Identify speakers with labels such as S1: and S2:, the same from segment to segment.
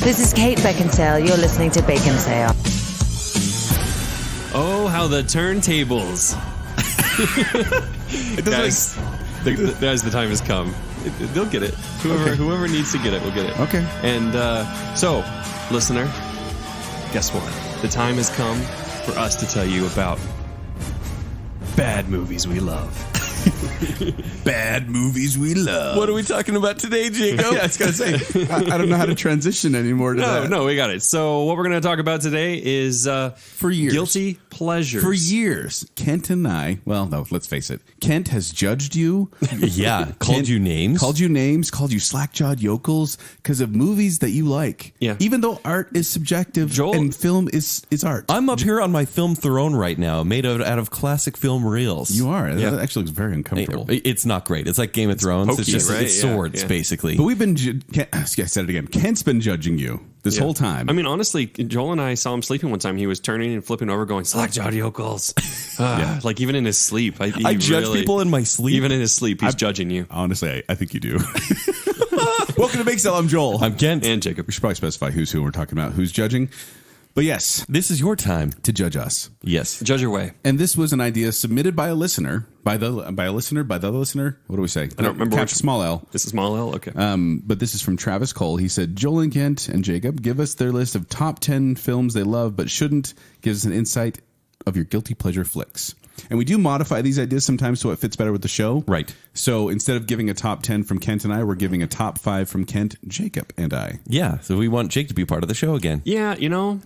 S1: This is Kate Baconsale. You're listening to Baconsale.
S2: Oh, how the turntables. Guys, the time has come. They'll get it. Whoever needs to get it will get it.
S3: Okay.
S2: And so, listener, guess what? The time has come for us to tell you about bad movies we love.
S3: Bad movies we love.
S4: What are we talking about today, Jacob?
S3: Yeah, I was going to say, I don't know how to transition anymore to that.
S2: No, we got it. So what we're going to talk about today is
S3: For years.
S2: guilty pleasures.
S3: For years, Kent and I, well, no, let's face it, Kent has judged you.
S4: Yeah, called you names.
S3: Called you slack-jawed yokels because of movies that you like.
S2: Yeah.
S3: Even though art is subjective
S2: Joel-
S3: and film is art.
S4: I'm up here on my film throne right now, made out of classic film reels.
S3: You are.
S2: Yeah.
S3: That actually looks very uncomfortable.
S4: It's not great. It's like Game of Thrones.
S2: pokey,
S4: It's just
S2: right?
S4: it's
S2: Yeah,
S4: swords,
S2: yeah.
S4: basically.
S3: But we've been, I said it again, Kent's been judging you this whole time.
S2: I mean, honestly, Joel and I saw him sleeping one time. He was turning and flipping over going, slack-jawed yokels. Like even in his sleep.
S4: I judge people in my sleep.
S2: Even in his sleep, he's judging you.
S3: Honestly, I think you do. Welcome to Baconsale. I'm Joel.
S4: I'm Kent.
S2: And Jacob.
S3: We should probably specify who's who we're talking about, who's judging. But yes,
S4: This is your time.
S3: to judge us.
S4: Yes.
S2: Judge your way.
S3: And this was an idea submitted by a listener, by the listener. What do we say?
S2: I don't remember which.
S3: Small L.
S2: This is small L? Okay.
S3: But this is from Travis Cole. He said, Joel and Kent and Jacob, give us their list of top 10 films they love but shouldn't. Give us an insight of your guilty pleasure flicks. And we do modify these ideas sometimes so it fits better with the show.
S4: Right.
S3: So instead of giving a top 10 from Kent and I, we're giving a top 5 from Kent, Jacob, and I.
S4: Yeah. So we want Jake to be part of the show again.
S2: yeah, you know.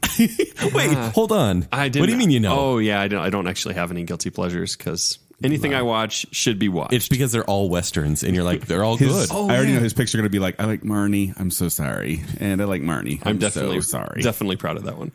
S4: Wait, hold on.
S2: I didn't.
S4: What do you mean you know?
S2: Oh, yeah, I don't actually have any guilty pleasures because anything I watch should be watched.
S4: It's because they're all westerns, and you're like, they're all good.
S3: I already know his picks are going to be like, I like Marnie. I'm so sorry. And I like Marnie.
S2: I'm definitely
S3: so sorry.
S2: Definitely proud of that one.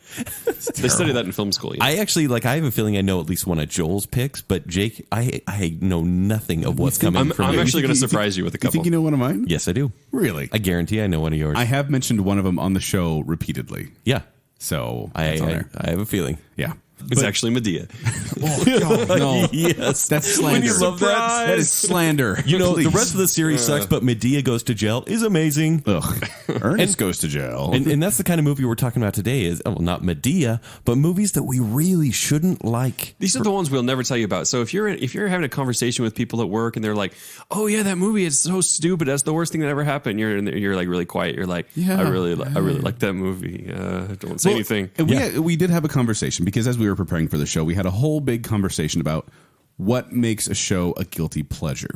S2: They studied that in film school.
S4: I actually I have a feeling I know at least one of Joel's picks, but Jake, I know nothing of what's coming from
S2: I'm
S4: him.
S2: actually going to surprise you with a
S3: You
S2: couple.
S3: think you know one of mine?
S4: Yes, I do.
S3: Really?
S4: I guarantee I know one of yours.
S3: I have mentioned one of them on the show repeatedly.
S4: yeah.
S3: So
S4: I
S3: it's on there.
S4: have a feeling.
S3: Yeah.
S2: It's actually Medea.
S3: Oh, God, no.
S4: Yes.
S3: That's slander.
S4: When you love that.
S3: That is slander.
S4: You know, the
S3: Please.
S4: rest of the series sucks, but Medea Goes to Jail is amazing.
S3: Ugh. Ernest goes to jail.
S4: And that's the kind of movie we're talking about today is, not Medea, but movies that we really shouldn't like.
S2: These are the ones we'll never tell you about. So if you're having a conversation with people at work and they're like, "Oh yeah, that movie is so stupid. That's the worst thing that ever happened." You're like really quiet. You're like,
S3: Yeah.
S2: I really like that movie. Don't say anything.
S3: And we did have a conversation because as we were preparing for the show, we had a whole big conversation about what makes a show a guilty pleasure.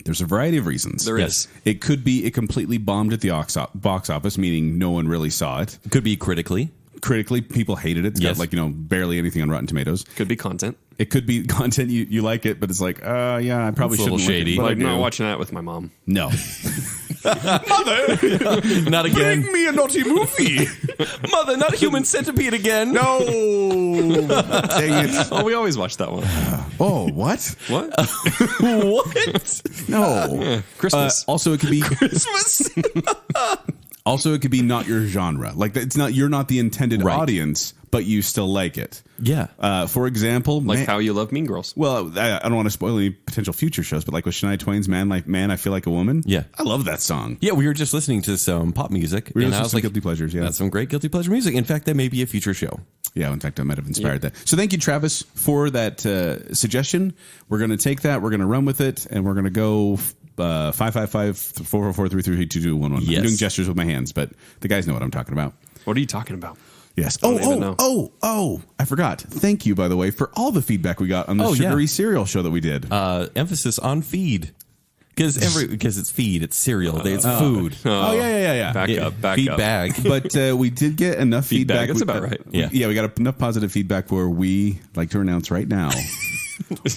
S3: There's a variety of reasons.
S2: There is.
S3: It could be it completely bombed at the box office, meaning no one really saw it.
S4: Could be critically.
S3: Critically, people hated it. It's
S4: Yes.
S3: got barely anything on Rotten Tomatoes.
S2: Could be content.
S3: It could be content you like it, but it's like, yeah, I probably
S4: It's a little
S3: shouldn't
S4: shady.
S3: like it.
S2: Like
S3: But I
S2: not
S3: do.
S2: watching that with my mom.
S3: No.
S4: Not again.
S3: Bring me a naughty movie.
S4: Mother, not Human Centipede again.
S3: No. Dang it.
S2: Oh, we always watch that one.
S3: Oh, what?
S2: What?
S4: What?
S3: No.
S2: Christmas.
S3: Also, it could be
S4: Christmas.
S3: Also, it could be not your genre. Like it's not you're not the intended
S4: Right.
S3: audience, but you still like it.
S4: Yeah.
S3: For example,
S2: Like How You Love Mean Girls.
S3: Well, I don't want to spoil any potential future shows, but like with Shania Twain's "Man, I Feel Like a Woman."
S4: Yeah.
S3: I love that song.
S4: Yeah, we were just listening to some pop music.
S3: We were
S4: and I
S3: listening
S4: was
S3: to
S4: like,
S3: guilty pleasures. Yeah,
S4: that's some great guilty pleasure music. In fact, that may be a future show.
S3: yeah. In fact, I might have inspired that. So thank you, Travis, for that suggestion. We're going to take that. We're going to run with it, and we're going to go 555-444-332-111.
S4: Yes.
S3: I'm doing gestures with my hands, but the guys know what I'm talking about.
S2: What are you talking about?
S3: Yes.
S2: I don't even know.
S3: I forgot. Thank you, by the way, for all the feedback we got on the
S4: Oh, yeah.
S3: sugary cereal show that we did.
S4: Emphasis on feed. Because it's feed, it's cereal, it's food.
S3: Yeah.
S2: Back up.
S4: Feed bag.
S3: But we did get enough feedback.
S2: That's about right.
S4: Yeah.
S3: We got enough positive feedback where we like to announce right now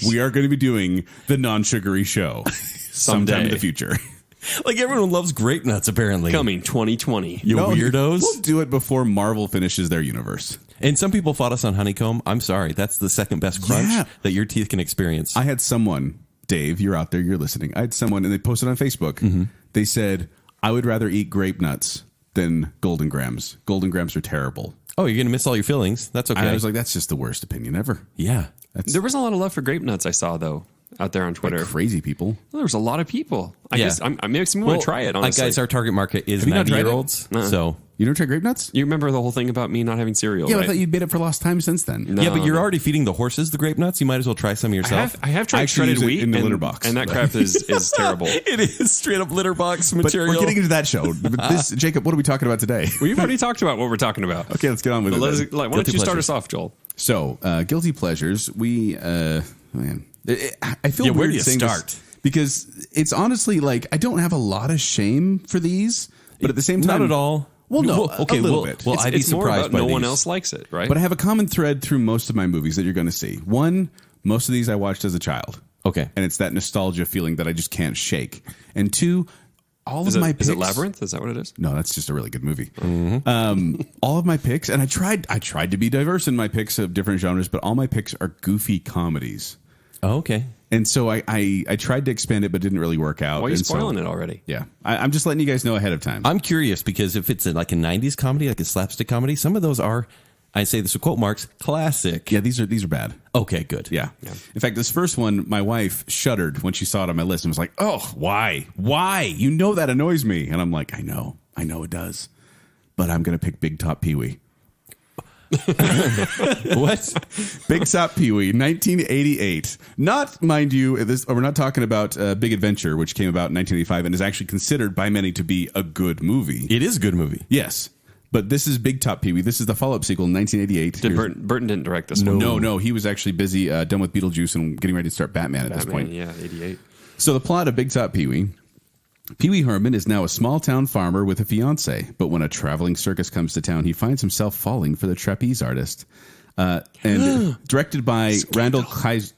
S3: we are going to be doing the non-sugary show sometime in the future.
S4: Like everyone loves grape nuts, apparently.
S2: Coming 2020.
S4: You weirdos.
S3: We'll do it before Marvel finishes their universe.
S4: And some people fought us on honeycomb. I'm sorry. That's the second best crunch
S3: Yeah.
S4: that your teeth can experience.
S3: I had someone, Dave, you're out there, you're listening. I had someone, and they posted on Facebook.
S4: Mm-hmm.
S3: They said, I would rather eat grape nuts than Golden Grams. Golden Grams are terrible.
S4: Oh, you're going to miss all your fillings. That's okay.
S3: I was like, that's just the worst opinion ever.
S4: yeah.
S2: There was a lot of love for grape nuts I saw, though, out there on Twitter.
S3: Crazy people.
S2: There was a lot of people. I
S4: Yeah.
S2: guess I makes me want to try it, honestly.
S4: Guys, our target market is
S3: you not tried it?
S4: 90-year-olds. So
S3: You never tried grape nuts?
S2: You remember the whole thing about me not having cereal,
S3: Yeah,
S2: right?
S3: I thought you'd made it for lost time since then.
S2: No.
S4: Yeah, but you're already feeding the horses the grape nuts. You might as well try some yourself.
S2: I have
S3: I
S2: tried
S3: actually
S2: shredded
S3: use it
S2: wheat
S3: in the
S2: and,
S3: litter box.
S2: and that crap is terrible.
S4: It is straight up litter box
S3: But
S4: material.
S3: we're getting into that show. But this, Jacob, what are we talking about today?
S2: We've already talked about what we're talking about.
S3: Okay, let's get on with it. then.
S2: Why don't
S4: Guilty
S2: you start
S4: pleasures.
S2: us off, Joel?
S3: So, guilty pleasures. I feel
S4: Yeah, where
S3: weird
S4: do you
S3: saying this
S4: start?
S3: because it's honestly like I don't have a lot of shame for these, but at the same time,
S4: Not at all.
S3: Well, no,
S4: okay,
S3: a little
S4: well,
S3: bit.
S4: Well, I'd be
S2: It's more
S4: surprised
S2: about
S4: by
S2: no one
S4: these.
S2: else likes it, right?
S3: But I have a common thread through most of my movies that you're going to see. One, most of these I watched as a child.
S4: Okay.
S3: And it's that nostalgia feeling that I just can't shake. And two, all
S2: is
S3: of my picks.
S2: it Labyrinth? Is that what it is?
S3: No, that's just a really good movie. All of my picks, and I tried to be diverse in my picks of different genres, but all my picks are goofy comedies.
S4: Oh, okay.
S3: And so I tried to expand it, but didn't really work out.
S2: Why are you
S3: And so-
S2: spoiling it already?
S3: Yeah, I'm just letting you guys know ahead of time.
S4: I'm curious because if it's like a 90s comedy, like a slapstick comedy, some of those are, I say this with quote marks, classic.
S3: Yeah, these are bad.
S4: Okay, good.
S3: Yeah. In fact, this first one, my wife shuddered when she saw it on my list and was like, "Oh, why? Why? You know that annoys me." And I'm like, I know it does, but I'm going to pick Big Top Pee Wee.
S4: What?
S3: Big Top Pee Wee, 1988. Not, mind you, we're not talking about Big Adventure, which came about in 1985 and is actually considered by many to be a good movie.
S4: It is a good movie.
S3: Yes. But this is Big Top Pee Wee. This is the follow-up sequel in 1988.
S2: Burton didn't direct this one.
S3: No. He was actually busy done with Beetlejuice and getting ready to start Batman at this point.
S2: Yeah, 88.
S3: So the plot of Big Top Pee Wee. Pee Wee Herman is now a small-town farmer with a fiancée, but when a traveling circus comes to town, he finds himself falling for the trapeze artist. And directed by Randall Kleiser,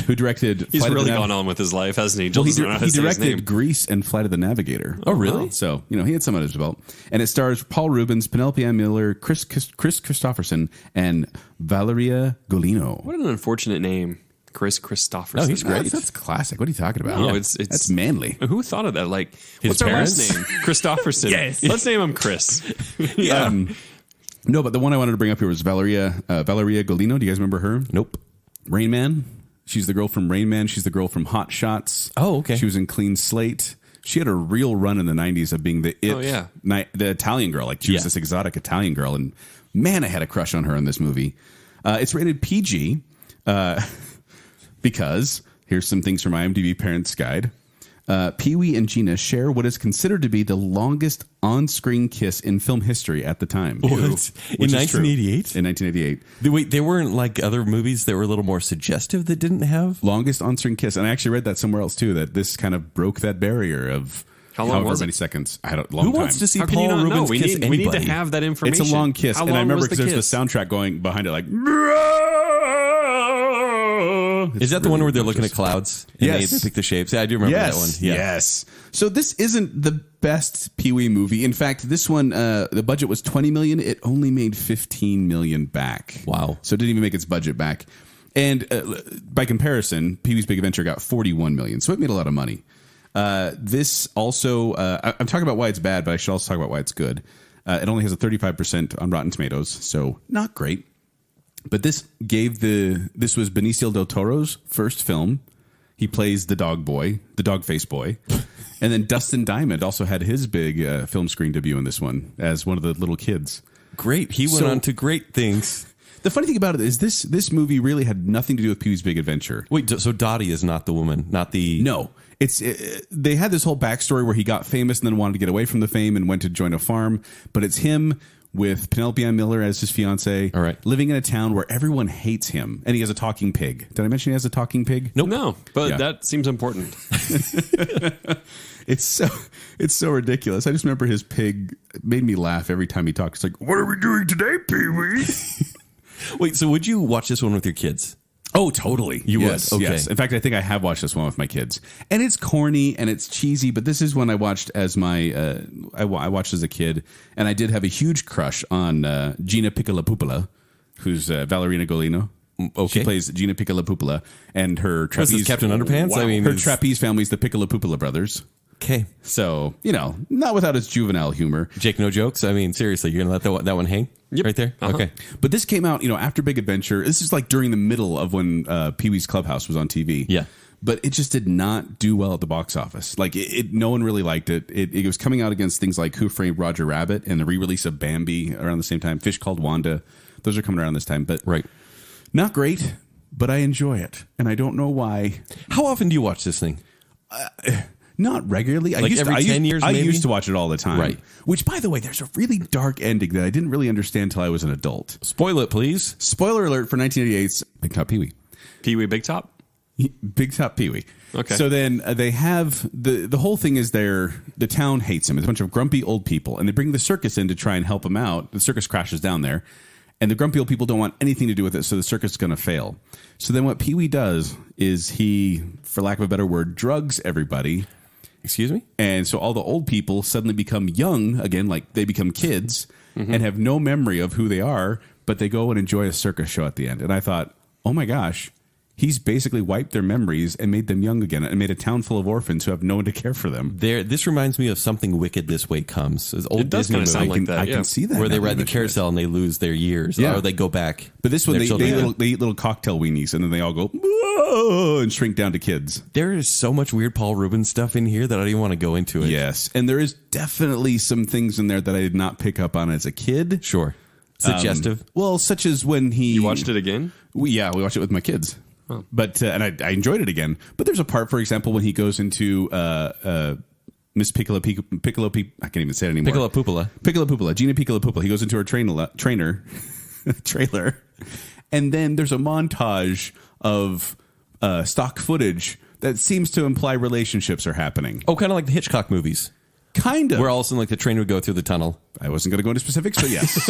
S3: who directed
S2: He's
S3: Flight of
S2: really
S3: the
S2: gone on with his life, hasn't he?
S3: Well,
S2: Joel
S3: he,
S2: doesn't know how to
S3: he
S2: say his
S3: directed
S2: name.
S3: Grease and Flight of the Navigator.
S4: Oh, really?
S3: So, he had some on his belt. And it stars Paul Rubens, Penelope Ann Miller, Chris Christopherson, and Valeria Golino.
S2: What an unfortunate name. Chris Christopherson.
S4: Oh, he's great.
S3: That's classic. What are you talking about?
S2: No,
S3: That's manly.
S2: Who thought of that? Like,
S4: His
S2: what's our
S4: parents?
S2: last name? Christopherson.
S4: Yes.
S2: Let's name him Chris. Yeah.
S3: No, but the one I wanted to bring up here was Valeria Golino. Do you guys remember her?
S4: Nope.
S3: Rain Man. She's the girl from Rain Man. She's the girl from Hot Shots.
S4: Oh, okay.
S3: She was in Clean Slate. She had a real run in the 90s of being the Italian girl. Like, she was
S4: Yeah.
S3: this exotic Italian girl. And man, I had a crush on her in this movie. It's rated PG because here's some things from IMDb Parents Guide. Pee Wee and Gina share what is considered to be the longest on-screen kiss in film history at the time.
S4: What?
S3: Which
S4: In
S3: is true.
S4: 1988?
S3: In 1988.
S4: Wait, they weren't like other movies that were a little more suggestive that didn't have?
S3: Longest on-screen kiss. And I actually read that somewhere else too, that this kind of broke that barrier of
S2: How long
S3: however
S2: was it?
S3: many seconds. I don't long
S4: Who
S3: time.
S4: wants to see
S2: How can you
S4: Paul
S2: not know?
S4: Rubens
S2: We
S4: kiss
S2: need
S4: anybody?
S2: to have that information.
S3: It's a long kiss.
S2: How
S3: And I
S2: long
S3: remember
S2: was
S3: because there's
S2: kiss?
S3: the soundtrack going behind it like
S4: Is that the one where they're looking at clouds? And
S3: Yes.
S4: they pick the shapes. Yeah, I do remember that one. Yeah.
S3: Yes. So this isn't the best Pee Wee movie. In fact, this one, the budget was $20 million. It only made $15 million back.
S4: Wow.
S3: So it didn't even make its budget back. And by comparison, Pee Wee's Big Adventure got $41 million. So it made a lot of money. This also, I'm talking about why it's bad, but I should also talk about why it's good. It only has a 35% on Rotten Tomatoes, so not great. But this was Benicio del Toro's first film. He plays the dog face boy. And then Dustin Diamond also had his big film screen debut in this one as one of the little kids.
S4: Great. He went on to great things.
S3: The funny thing about it is this movie really had nothing to do with Pee Wee's Big Adventure.
S4: Wait, so Dottie is not the woman, not the...
S3: No. They had this whole backstory where he got famous and then wanted to get away from the fame and went to join a farm. But it's him with Penelope Ann Miller as his fiancée,
S4: All right.
S3: living in a town where everyone hates him. And he has a talking pig. Did I mention he has a talking pig?
S4: Nope.
S2: No, but
S3: Yeah.
S2: that seems important.
S3: It's so ridiculous. I just remember his pig made me laugh every time he talked. It's like, what are we doing today, Pee-wee?
S4: Wait, so would you watch this one with your kids?
S3: Oh, totally.
S4: You
S3: Yes,
S4: would? Okay.
S3: Yes. In fact, I think I have watched this one with my kids. And it's corny and it's cheesy, but this is one I watched as I watched as a kid. And I did have a huge crush on Gina Piccola-Poopola, who's Valerina Golino.
S4: Okay.
S3: She plays Gina Piccola-Poopola, and her
S4: What's
S3: trapeze...
S4: this, Captain Underpants? I mean,
S3: her
S4: is-
S3: trapeze family's the Piccola-Poopola brothers.
S4: Okay.
S3: So, not without its juvenile humor.
S4: Jake, no jokes? I mean, seriously, you're going to let that one hang?
S2: Yep.
S4: Right there?
S2: Uh-huh.
S4: Okay.
S3: But this came out, after Big Adventure. This is like during the middle of when Pee Wee's Clubhouse was on TV.
S4: Yeah.
S3: but it just did not do well at the box office. Like no one really liked it. It was coming out against things like Who Framed Roger Rabbit and the re-release of Bambi around the same time. Fish Called Wanda. Those are coming around this time, but
S4: Right.
S3: not great, but I enjoy it. And I don't know why.
S4: How often do you watch this thing?
S3: Not regularly.
S4: Like every 10 years,
S3: I
S4: maybe?
S3: used to watch it all the time.
S4: Right.
S3: Which, by the way, there's a really dark ending that I didn't really understand until I was an adult.
S4: Spoil it, please.
S3: Spoiler alert for 1988's Big Top Pee-wee.
S2: Pee-wee Big Top?
S3: Big Top Pee-wee.
S2: Okay.
S3: So then they have the whole thing is the town hates him. It's a bunch of grumpy old people, and they bring the circus in to try and help him out. The circus crashes down there, and the grumpy old people don't want anything to do with it, so the circus is going to fail. So then what Pee-wee does is he, for lack of a better word, drugs everybody.
S4: Excuse me?
S3: And so all the old people suddenly become young again, like they become kids and have no memory of who they are, but they go and enjoy a circus show at the end. And I thought, oh my gosh, he's basically wiped their memories and made them young again and made a town full of orphans who have no one to care for them.
S4: This reminds me of Something Wicked This Way Comes. It's old
S2: It does
S4: Disney
S2: kinda
S4: movie.
S2: sound like that.
S3: I can see that.
S4: Where they
S3: now
S4: ride
S3: that
S4: the
S3: you mention it.
S4: carousel and they lose their years.
S3: Yeah.
S4: Or they go back.
S3: But this one,
S4: Their children.
S3: they eat little cocktail weenies, and then they all go, whoa, and shrink down to kids.
S4: There is so much weird Paul Rubens stuff in here that I don't even want to go into it.
S3: Yes. And there is definitely some things in there that I did not pick up on as a kid.
S4: Sure. Suggestive.
S3: Well, such as when he...
S2: You watched it again?
S3: We watched it with my kids. But and I enjoyed it again. But there's a part, for example, when he goes into Miss Piccolo, I can't even say it anymore.
S4: Piccola Poopola.
S3: Gina Piccola Poopola. He goes into her trailer, and then there's a montage of stock footage that seems to imply relationships are happening.
S4: Oh, kind of like the Hitchcock movies.
S3: Kind of.
S4: Where all of a sudden, like, the train would go through the tunnel.
S3: I wasn't going to go into specifics, but yes.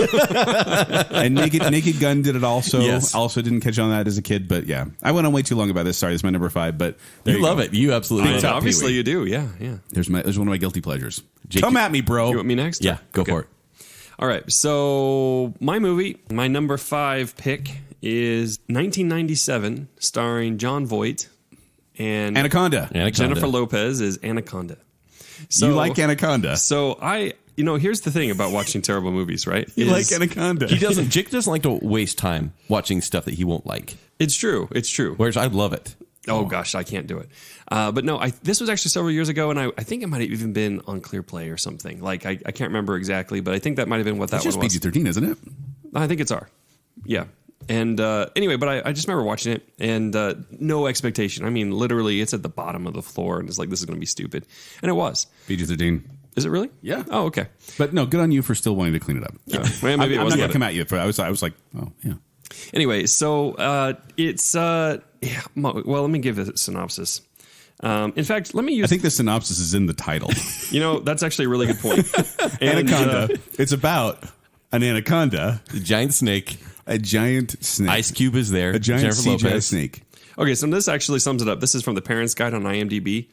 S3: And Naked Gun did it also.
S4: Yes.
S3: Also didn't catch on that as a kid, but yeah. I went on way too long about this. Sorry, this is my number 5, but there
S4: You love
S3: go.
S4: it. You absolutely
S3: Big
S4: love
S3: Top
S4: it.
S2: Obviously
S3: Pee-wee.
S2: you do. Yeah, yeah.
S3: There's one of my guilty pleasures.
S4: Jake,
S3: Come at me, bro.
S2: You want me next?
S4: Yeah, go
S2: Okay.
S4: for it.
S2: All right. So my number 5 pick is 1997, starring John Voight and
S3: Anaconda.
S2: Jennifer Lopez is Anaconda. So,
S3: You like Anaconda.
S2: So here's the thing about watching terrible movies, right?
S3: You like Anaconda.
S4: Jake doesn't like to waste time watching stuff that he won't like.
S2: It's true. It's true.
S4: Whereas I love it.
S2: Oh gosh, I can't do it. But no, this was actually several years ago, and I think it might have even been on Clear Play or something. Like I can't remember exactly, but I think that might have been what that
S3: It's just
S2: one was.
S3: PG-13, isn't it?
S2: I think it's R. Yeah. And anyway, but I just remember watching it and no expectation. I mean, literally, it's at the bottom of the floor, and it's like, this is going to be stupid. And it was.
S3: PG-13.
S2: Is it really?
S3: Yeah.
S2: Oh, okay.
S3: But no, good on you for still wanting to clean it up.
S2: Yeah. Well, maybe it
S3: I'm
S2: was
S3: not going
S2: what
S3: to come at you. I was like, oh, yeah.
S2: Anyway, so it's well, let me give a synopsis. In fact, let me use.
S3: I think the synopsis is in the title.
S2: That's actually a really good point. And,
S3: Anaconda. It's about an anaconda.
S4: The giant snake.
S3: A giant snake.
S4: Ice Cube is there.
S3: A giant
S4: Jennifer
S3: CGI
S4: Lopez.
S3: snake.
S2: Okay, so this actually sums it up. This is from the Parents Guide on IMDb.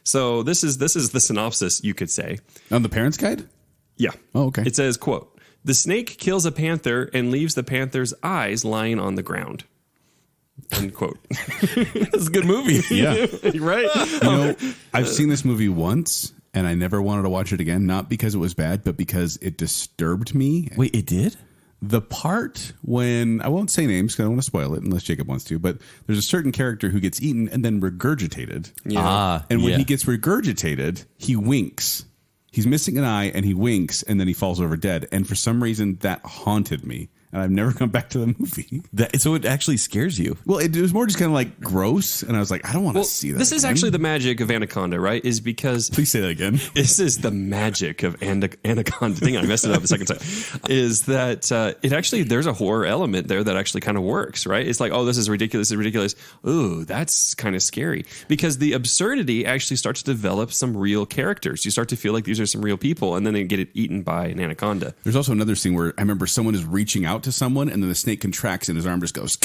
S2: So this is the synopsis, you could say.
S3: On the Parents Guide?
S2: Yeah.
S3: Oh, okay.
S2: It says, quote, "The snake kills a panther and leaves the panther's eyes lying on the ground." End quote.
S4: That's a good movie.
S3: Yeah.
S2: Right?
S3: I've seen this movie once, and I never wanted to watch it again. Not because it was bad, but because it disturbed me.
S4: Wait, it did?
S3: The part when, I won't say names because I don't want to spoil it unless Jacob wants to, but there's a certain character who gets eaten and then regurgitated.
S2: Yeah.
S3: And when he gets regurgitated, he winks. He's missing an eye and he winks and then he falls over dead. And for some reason, that haunted me. And I've never come back to the movie.
S4: So it actually scares you.
S3: Well, it was more just kind of like gross. And I was like, I don't want to
S2: Well,
S3: see that.
S2: this is
S3: again.
S2: actually the magic of Anaconda, right? Is because
S3: Please say that again.
S2: this is the magic of Anaconda. Dang, I messed it up a second time. Is that it actually, there's a horror element there that actually kind of works, right? It's like, oh, this is ridiculous. This is ridiculous. Ooh, that's kind of scary. Because the absurdity actually starts to develop some real characters. You start to feel like these are some real people, and then they get eaten by an anaconda.
S3: There's also another scene where I remember someone is reaching out to someone and then the snake contracts and his arm just goes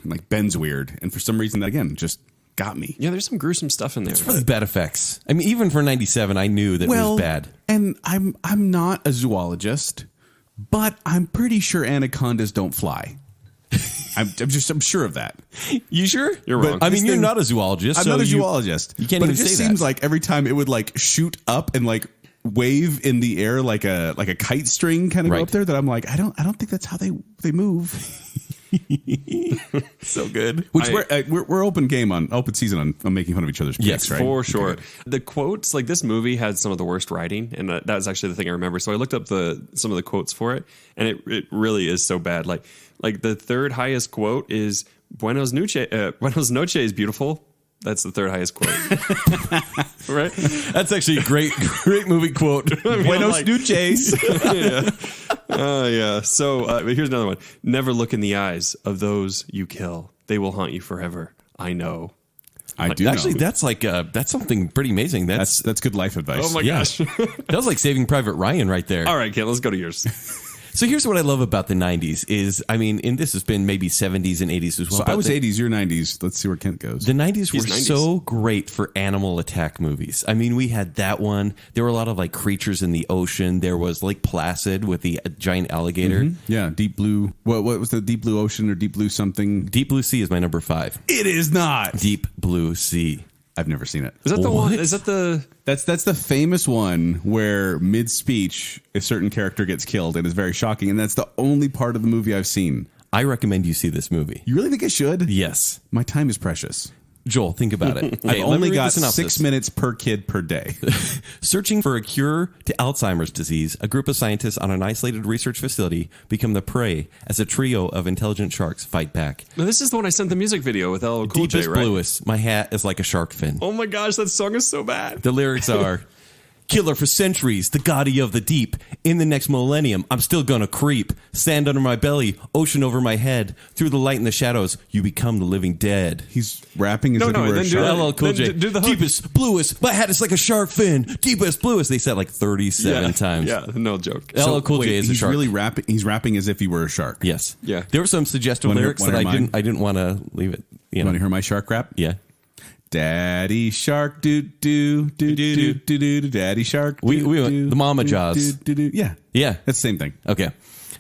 S3: and like bends weird. And for some reason, that again just got me.
S2: Yeah, there's some gruesome stuff in there.
S4: It's really bad effects. I mean, even for 97, I knew that it was bad.
S3: And I'm not a zoologist, but I'm pretty sure anacondas don't fly. I'm sure of that.
S4: You sure?
S2: You're wrong.
S4: I mean,
S3: This
S4: you're
S3: thing-
S4: not a zoologist.
S3: I'm
S4: so
S3: not a zoologist.
S4: You can't
S3: but
S4: even
S3: it just
S4: say that.
S3: seems like every time it would like shoot up and like wave in the air like a kite string kind of go
S4: Right.
S3: up there that I'm like, I don't think that's how they move.
S4: So good.
S3: Which we're open season on making fun of each other's picks,
S4: Yes,
S3: right?
S2: For sure.
S3: Okay.
S2: The quotes, like this movie had some of the worst writing, and that was actually the thing I remember. So I looked up some of the quotes for it, and it really is so bad. Like the third highest quote is Buenos noches, beautiful. That's the third highest quote. Right?
S4: That's actually a great movie quote.
S3: Buenos noches.
S2: Yeah. Yeah. So here's another one. Never look in the eyes of those you kill. They will haunt you forever. I know.
S3: I do
S4: Actually,
S3: know.
S4: that's something pretty amazing.
S3: That's good life advice.
S2: Oh my
S4: yeah.
S2: gosh.
S4: That was like Saving Private Ryan right there.
S2: All right, Kent, let's go to yours.
S4: So here's what I love about the 90s is, I mean, and this has been maybe 70s and 80s as well.
S3: So
S4: but
S3: I was
S4: the,
S3: 80s, you're 90s. Let's see where Kent goes.
S4: The 90s were
S2: He's 90s.
S4: so great for animal attack movies. I mean, we had that one. There were a lot of like creatures in the ocean. There was like Placid with the giant alligator.
S3: Yeah, Deep Blue. What was the Deep Blue Ocean or Deep Blue something?
S4: Deep Blue Sea is my number 5.
S3: It is not.
S4: Deep Blue Sea.
S3: I've never seen it.
S2: Is that the
S4: What?
S2: one? Is that the...
S3: That's the famous one where mid-speech a certain character gets killed and is very shocking, and that's the only part of the movie I've seen.
S4: I recommend you see this movie.
S3: You really think I should?
S4: Yes.
S3: My time is precious.
S4: Joel, think about it. Okay,
S3: I've
S4: let me
S3: only
S4: read
S3: got
S4: the synopsis.
S3: 6 minutes per kid per day.
S4: Searching for a cure to Alzheimer's disease, a group of scientists on an isolated research facility become the prey as a trio of intelligent sharks fight back.
S2: No, this is the one I sent the music video with LL Cool J,
S4: Deepest,
S2: right?
S4: bluest, my hat is like a shark fin.
S2: Oh my gosh, that song is so bad.
S4: The lyrics are, killer for centuries, the goddie of the deep. In the next millennium, I'm still gonna creep. Sand under my belly, ocean over my head. Through the light and the shadows, you become the living dead.
S3: He's rapping as
S2: No,
S3: if he
S2: no,
S3: were a
S2: then do
S3: shark.
S2: that.
S4: LL Cool J.
S2: Then do the hook.
S4: Deepest, bluest, my hat is like a shark fin. Deepest, bluest. They said like 37 times.
S2: Yeah, no joke.
S4: LL Cool
S3: Wait,
S4: J is a
S3: he's
S4: shark.
S3: really rapping. He's rapping as if he were a shark.
S4: Yes.
S2: Yeah.
S4: There were some suggestive
S3: Wanna hear-
S4: lyrics
S3: wanna
S4: that
S3: hear mine?
S4: I didn't want to leave it. You
S3: You
S4: know.
S3: want to hear my shark rap?
S4: Yeah.
S3: Daddy shark, do do do do do do. Daddy shark.
S4: We
S3: do,
S4: the Mama
S3: do,
S4: Jaws.
S3: do, do. Yeah,
S4: Yeah.
S3: that's the same thing.
S4: Okay.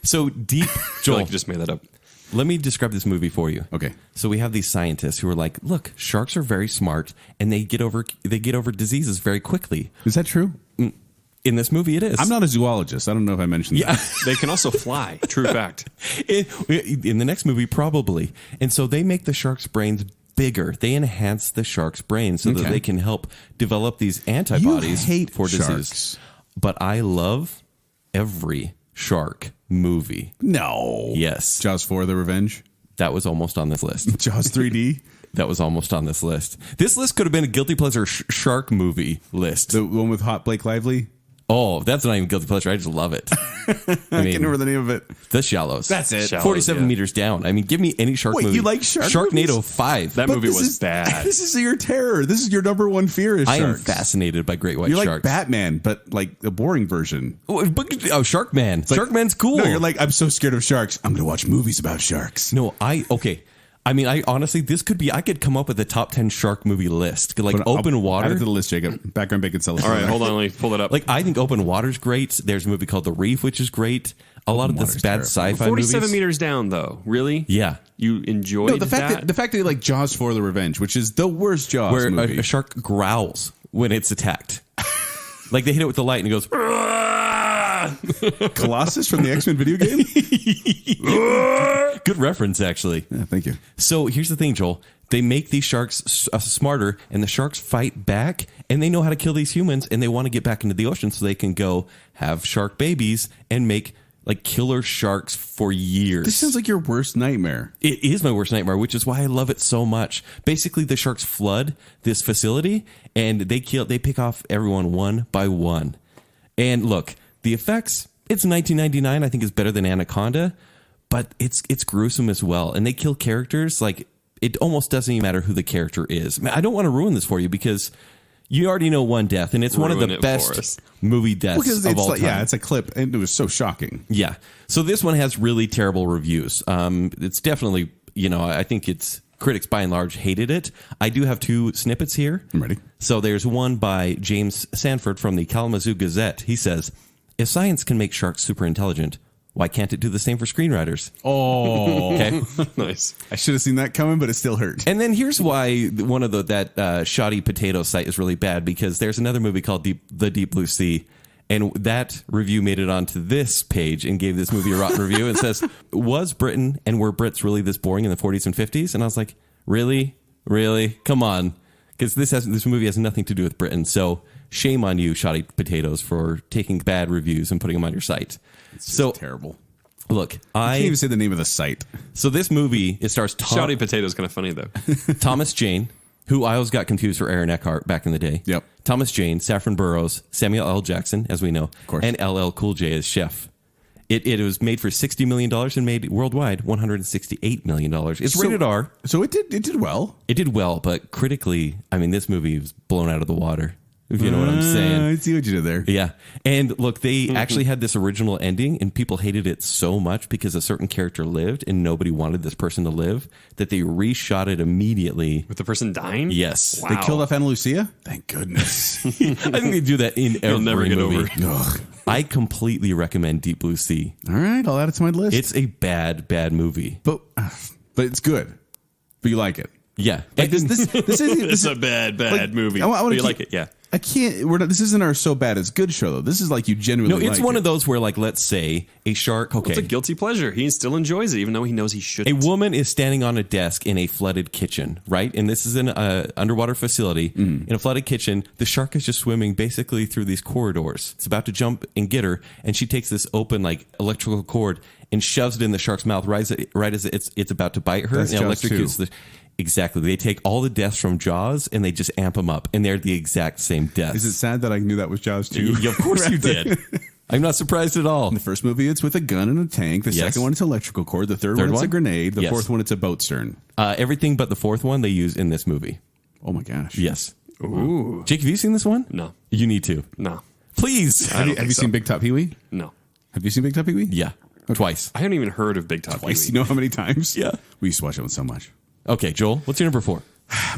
S4: So deep,
S2: I feel
S4: Joel.
S2: like you just made that up.
S4: Let me describe this movie for you.
S3: Okay.
S4: So we have these scientists who are like, look, sharks are very smart and they get over diseases very quickly.
S3: Is that true?
S4: In this movie, it is.
S3: I'm not a zoologist. I don't know if I mentioned
S4: Yeah.
S3: that.
S2: They can also fly. True fact.
S4: In the next movie, probably. And so they make the shark's brains bigger. They enhance the shark's brain so that
S3: Okay.
S4: they can help develop these antibodies
S3: hate
S4: for disease.
S3: sharks.
S4: But I love every shark movie.
S3: No.
S4: Yes.
S3: Jaws 4: The Revenge.
S4: That was almost on this list.
S3: Jaws 3D.
S4: That was almost on this list. This list could have been a guilty pleasure shark movie list.
S3: The one with Hot Blake Lively.
S4: Oh, that's not even guilty pleasure. I just love it.
S3: I can't remember the name of it.
S4: The Shallows.
S3: That's it.
S2: Shallows,
S4: 47
S2: yeah.
S4: meters down. I mean, give me any shark
S3: Wait,
S4: movie.
S3: you like shark
S4: Sharknado
S3: movies?
S4: 5.
S2: That movie
S3: this
S2: was
S3: is
S2: bad.
S3: This is your terror. This is your number one fear is
S4: I am
S3: sharks.
S4: fascinated by great white
S3: You're like
S4: sharks.
S3: Batman, but like the boring version.
S4: Oh, Sharkman.
S3: Like-
S4: Sharkman's cool.
S3: No, you're like, I'm so scared of sharks. I'm going to watch movies about sharks.
S4: No, okay. I mean, I honestly, this could be, I could come up with a top 10 shark movie list. Like
S3: But I'll
S4: Open
S3: Add it
S4: Water.
S3: to the list, Jacob. Background Baconsale.
S2: All right, hold on. Let me pull it up.
S4: Like, I think Open Water's great. There's a movie called The Reef, which is great. A lot of this
S3: Water's
S4: bad
S3: terrifying.
S4: sci-fi
S2: 47
S4: movies.
S2: meters down, though. Really?
S4: Yeah.
S2: You enjoyed
S3: No, the fact
S2: that?
S3: that the fact that you like Jaws 4: The Revenge, which is the worst Jaws
S4: Where
S3: movie.
S4: a shark growls when it's attacked. Like they hit it with the light and it goes,
S3: Colossus from the X-Men video game.
S4: good reference, actually.
S3: Yeah, thank you.
S4: So here's the thing, Joel. They make these sharks smarter, and the sharks fight back, and they know how to kill these humans, and they want to get back into the ocean so they can go have shark babies and make like killer sharks for years.
S3: This sounds like your worst nightmare.
S4: It is my worst nightmare, which is why I love it so much. Basically, the sharks flood this facility, and they pick off everyone one by one. And look, the effects, it's 1999, I think is better than Anaconda, but it's gruesome as well. And they kill characters like it almost doesn't even matter who the character is. I don't want to ruin this for you because you already know one death, and it's one of
S2: Ruin
S4: the
S2: it for
S4: best
S2: us.
S4: movie deaths
S3: Because
S4: of
S3: it's
S4: all
S3: like,
S4: time.
S3: yeah, it's a clip, and it was so shocking.
S4: Yeah. So this one has really terrible reviews. It's definitely, I think it's critics by and large hated it. I do have 2 snippets here.
S3: I'm ready.
S4: So there's one by James Sanford from the Kalamazoo Gazette. He says, if science can make sharks super intelligent, why can't it do the same for screenwriters?
S3: Oh,
S4: Okay.
S2: Nice.
S3: I should have seen that coming, but it still hurt.
S4: And then here's why one of that shoddy potato site is really bad, because there's another movie called The Deep Blue Sea, And that review made it onto this page and gave this movie a rotten review. It says, was Britain and were Brits really this boring in the 40s and 50s? And I was like, really? Really? Come on. Because this movie has nothing to do with Britain. So shame on you, Shoddy Potatoes, for taking bad reviews and putting them on your site.
S3: It's so terrible.
S4: Look,
S3: I can't even say the name of the site.
S4: So this movie, it stars
S2: Shoddy Potato is kind of funny, though.
S4: Thomas Jane, who I always got confused for Aaron Eckhart back in the day.
S3: Yep.
S4: Thomas Jane, Saffron Burrows, Samuel L. Jackson, as we know,
S3: of course,
S4: and LL Cool J as Chef. It was made for $60 million and made worldwide $168 million. It's rated R.
S3: So it did well.
S4: It did well, but critically, I mean, this movie was blown out of the water, if you know what I'm saying.
S3: I see what you did there.
S4: Yeah. And look, they actually had this original ending, and people hated it so much because a certain character lived and nobody wanted this person to live that they reshot it immediately.
S2: With the person dying?
S4: Yes.
S2: Wow.
S3: They killed off Ana Lucia? Thank goodness.
S4: I think they do that in every
S2: You'll never get
S4: movie.
S2: over it.
S3: Ugh.
S4: I completely recommend Deep Blue Sea.
S3: All right, I'll add it to my list.
S4: It's a bad movie.
S3: But it's good. But you like it.
S4: Yeah.
S3: Like this isn't
S2: It's a bad movie.
S3: I wanna
S2: But you
S3: keep-
S2: like it, yeah.
S3: I can't. This isn't our so bad it's good show though. This is like you genuinely.
S4: No, it's
S3: like
S4: one
S3: it.
S4: of those where, like, let's say a shark. Okay,
S2: It's a guilty pleasure. He still enjoys it, even though he knows he
S4: a
S2: shouldn't.
S4: woman is standing on a desk in a flooded kitchen, right? And this is an underwater facility. In a flooded kitchen, the shark is just swimming basically through these corridors. It's about to jump and get her, and she takes this open, like, electrical cord and shoves it in the shark's mouth right as it's about to bite her.
S3: That's
S4: and
S3: Jaws
S4: electrocutes
S3: 2.
S4: Exactly. They take all the deaths from Jaws and they just amp them up, and they're the exact same deaths.
S3: Is it sad that I knew that was Jaws 2?
S4: Yeah, of course you did. I'm not surprised at all.
S3: In the first movie, it's with a gun and a tank. The
S4: Yes.
S3: second one, it's electrical cord. The third one, it's a
S4: one?
S3: grenade. The
S4: Yes.
S3: fourth one, it's a boat stern.
S4: Everything but the fourth one they use in this movie.
S3: Oh my gosh.
S4: Yes.
S2: Ooh.
S4: Jake, have you seen this one?
S2: No.
S4: You need to.
S2: No.
S4: Please.
S3: Have you
S2: think so.
S3: seen Big Top Pee Wee?
S2: No.
S3: Have you seen Big Top Pee Wee?
S4: Yeah. Twice.
S2: I haven't even heard of Big Top
S3: Twice.
S2: Pee
S3: You
S2: Wee.
S3: know how many times?
S4: Yeah.
S3: We used to watch that one so much.
S4: Okay, Joel, what's your number 4?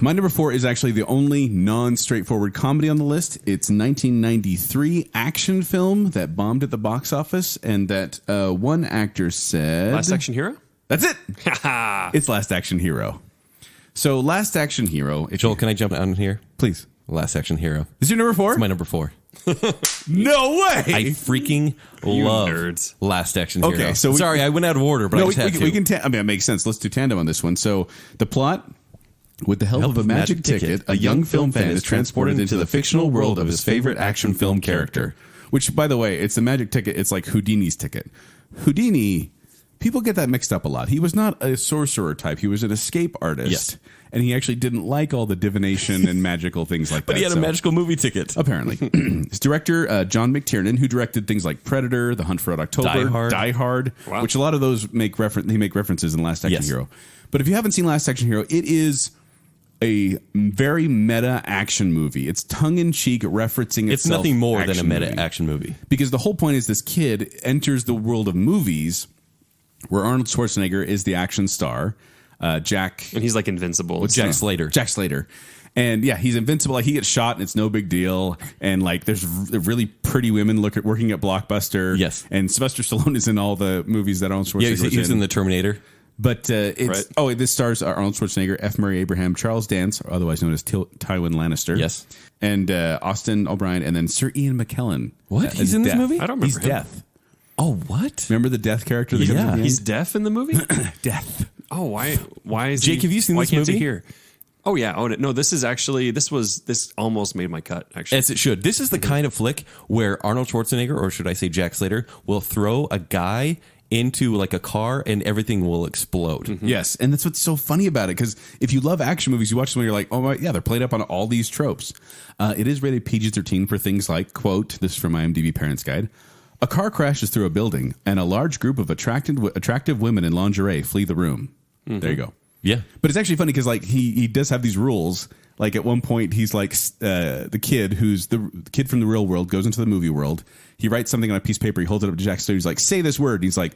S3: My number 4 is actually the only non-straightforward comedy on the list. It's 1993 action film that bombed at the box office, and that one actor said...
S2: Last Action Hero?
S3: That's it. It's Last Action Hero. So Last Action Hero...
S4: Joel, can I jump on here?
S3: Please.
S4: Last Action Hero.
S3: Is your number 4?
S4: It's my number 4.
S3: No way!
S4: I freaking love
S2: nerds.
S4: Last Action Hero.
S3: Okay, so we-
S4: sorry, I went out of order, but I
S3: No,
S4: just had to.
S3: we can. I mean, it makes sense. Let's do tandem on this one. So the plot: with the help of a magic ticket, a young film fan is transported into the fictional world of his favorite action film character. Which, by the way, it's the magic ticket. It's like Houdini's ticket. Houdini. People get that mixed up a lot. He was not a sorcerer type. He was an escape artist.
S4: Yes.
S3: And he actually didn't like all the divination and magical things like that.
S4: But he had
S3: So-
S4: a magical movie ticket.
S3: Apparently. His director, John McTiernan, who directed things like Predator, The Hunt for Red October,
S4: Die Hard.
S2: Wow.
S3: which a lot of those make references in Last Action
S4: Yes.
S3: Hero. But if you haven't seen Last Action Hero, it is a very meta action movie. It's tongue-in-cheek referencing
S4: It's
S3: itself
S4: nothing more than a
S3: action
S4: meta
S3: movie.
S4: action movie.
S3: Because the whole point is this kid enters the world of movies where Arnold Schwarzenegger is the action star. Jack...
S2: And he's like invincible.
S4: Jack Slater.
S3: Jack Slater. And yeah, he's invincible. Like he gets shot and it's no big deal. And like there's really pretty women working at Blockbuster.
S4: Yes.
S3: And Sylvester Stallone is in all the movies that Arnold Schwarzenegger
S4: Yeah, he was
S3: was
S4: in the Terminator.
S3: But it's
S2: Right.
S3: this stars Arnold Schwarzenegger, F. Murray Abraham, Charles Dance, or otherwise known as Tywin Lannister.
S4: Yes.
S3: And Austin O'Brien, and then Sir Ian McKellen.
S4: What? He's in this
S3: Death.
S4: movie?
S2: I don't remember
S3: He's
S2: him.
S3: Death.
S4: Oh, what?
S3: Remember the Death character? That comes
S4: Yeah.
S3: at the
S2: He's
S3: end?
S2: deaf in the movie?
S3: Death.
S2: Oh, why is
S4: Jake, have you seen
S2: why
S4: this
S2: can't
S4: movie?
S2: he hear? Oh yeah. Oh no, this almost made my cut actually.
S4: As it should. This is the kind of flick where Arnold Schwarzenegger, or should I say Jack Slater, will throw a guy into like a car and everything will explode.
S3: Yes, and that's what's so funny about it, because if you love action movies, you watch them and you're like, oh my, yeah, they're played up on all these tropes. It is rated PG-13 for things like, quote, this is from IMDb Parents Guide, a car crashes through a building and a large group of attractive women in lingerie flee the room. There you go.
S4: Yeah.
S3: But it's actually funny because like he does have these rules. Like at one point he's like the kid who's the kid from the real world goes into the movie world. He writes something on a piece of paper. He holds it up to Jack Slater. He's like, say this word. And he's like,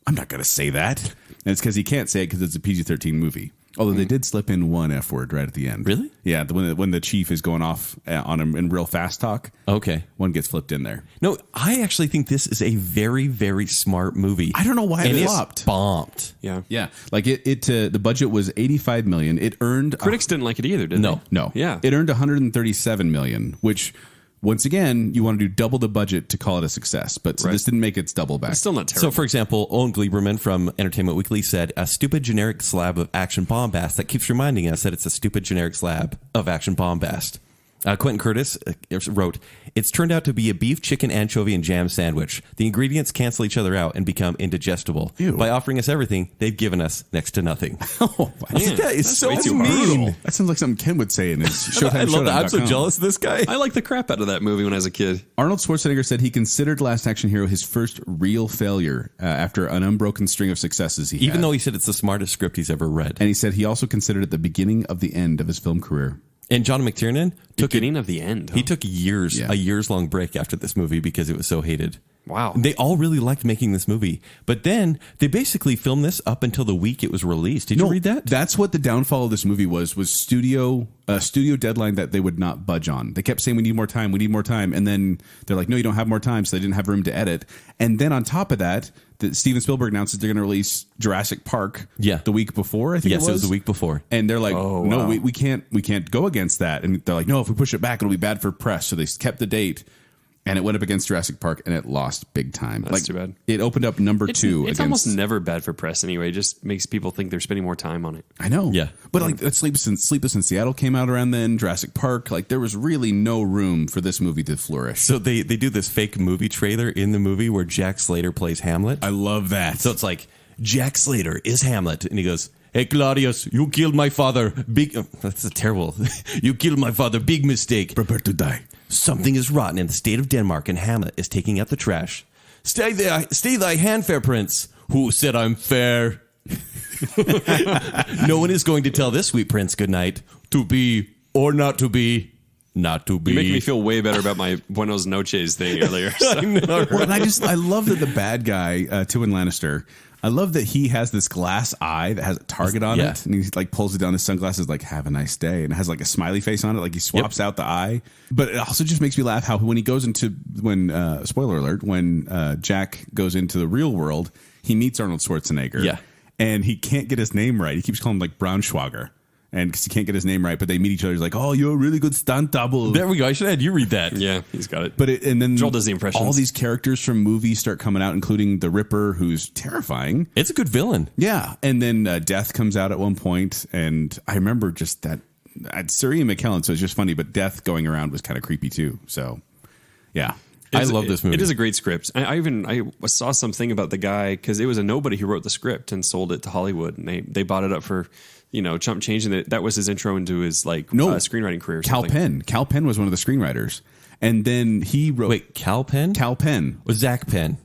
S3: I'm not going to say that. And it's because he can't say it because it's a PG-13 movie. Although they did slip in one F word right at the end.
S4: Really?
S3: Yeah. When the chief is going off on him in real fast talk.
S4: Okay.
S3: One gets flipped in there.
S4: No, I actually think this is a very, very smart movie.
S3: I don't know why
S4: and
S3: it
S4: it's
S3: flopped.
S4: bombed.
S2: yeah.
S3: Yeah. Like the budget was $85 million. It earned
S2: Critics didn't like it either, did
S4: No.
S2: they?
S3: No.
S2: Yeah.
S3: It earned $137 million, which once again, you want to do double the budget to call it a success. But so
S2: Right.
S3: this didn't make its double back.
S2: It's still not terrible.
S4: So, for example, Owen Gleiberman from Entertainment Weekly said, a stupid generic slab of action bombast that keeps reminding us that it's a stupid generic slab of action bombast. Quentin Curtis wrote, it's turned out to be a beef, chicken, anchovy, and jam sandwich. The ingredients cancel each other out and become indigestible.
S3: Ew.
S4: By offering us everything, they've given us next to nothing.
S3: Oh,
S2: Man,
S4: That is
S2: that's
S4: so
S2: way too
S4: mean.
S2: brutal.
S3: that sounds like something Ken would say in his Showtime.
S4: I love that. I'm so
S3: Showtime.com.
S4: jealous of this guy.
S2: I like the crap out of that movie when I was a kid.
S3: Arnold Schwarzenegger said he considered Last Action Hero his first real failure after an unbroken string of successes he
S4: Even
S3: had.
S4: though he said it's the smartest script he's ever read.
S3: And he said he also considered it the beginning of the end of his film career.
S4: And John McTiernan
S2: Beginning of the end.
S4: He
S2: huh?
S4: took years,
S3: Yeah.
S4: a years-long break after this movie because it was so hated.
S2: Wow.
S4: They all really liked making this movie. But then they basically filmed this up until the week it was released. Did you read that?
S3: That's what the downfall of this movie was studio deadline that they would not budge on. They kept saying, we need more time. And then they're like, no, you don't have more time. So they didn't have room to edit. And then on top of that, Steven Spielberg announces they're going to release Jurassic Park the week before, I think
S4: Yes, it was the week before.
S3: And they're like,
S2: Oh,
S3: no,
S2: wow.
S3: we can't go against that. And they're like, no, if we push it back, it'll be bad for press. So they kept the date. And it went up against Jurassic Park, and it lost big time.
S2: That's too bad.
S3: It opened up number two.
S2: It's
S3: against,
S2: almost never bad for press anyway. It just makes people think they're spending more time on it.
S3: I know.
S4: Yeah.
S3: But like Sleepless in Seattle came out around then, Jurassic Park. Like there was really no room for this movie to flourish.
S4: So they do this fake movie trailer in the movie where Jack Slater plays Hamlet.
S3: I love that.
S4: So it's like, Jack Slater is Hamlet. And he goes, hey, Claudius, you killed my father. That's a terrible. You killed my father. Big mistake.
S3: prepare to die.
S4: Something is rotten in the state of Denmark, and Hamlet is taking out the trash. Stay thy hand, fair prince. Who said I'm fair? No one is going to tell this sweet prince good night. To be or not to be, not to be.
S2: You make me feel way better about my Buenos Noches thing earlier. So.
S3: Well, and I love that the bad guy, Tywin Lannister, I love that he has this glass eye that has a target on
S4: Yeah.
S3: it, and he like pulls it down his sunglasses, like "Have a nice day," and it has like a smiley face on it, like he swaps out the eye. But it also just makes me laugh how when he goes into spoiler alert, when Jack goes into the real world, he meets Arnold Schwarzenegger,
S4: Yeah.
S3: and he can't get his name right. He keeps calling him like Braunschweiger. And because he can't get his name right, but they meet each other. He's like, "Oh, you're a really good stunt double."
S4: There we go. I should have had you read that.
S2: Yeah, he's got it.
S3: But and then
S2: Joel does the impressions.
S3: All these characters from movies start coming out, including the Ripper, who's terrifying.
S4: It's a good villain.
S3: Yeah, and then Death comes out at one point, and I remember just that. Sir Ian McKellen, so it's just funny, but Death going around was kind of creepy too. So, yeah.
S4: I love this movie.
S2: It is a great script. I saw something about the guy because it was a nobody who wrote the script and sold it to Hollywood, and they bought it up for chump change, and that was his intro into his screenwriting career. Or
S3: Cal
S2: something.
S3: Penn was one of the screenwriters, and then he wrote.
S4: Wait, Cal Penn?
S3: Cal Penn
S4: Was Zach Penn?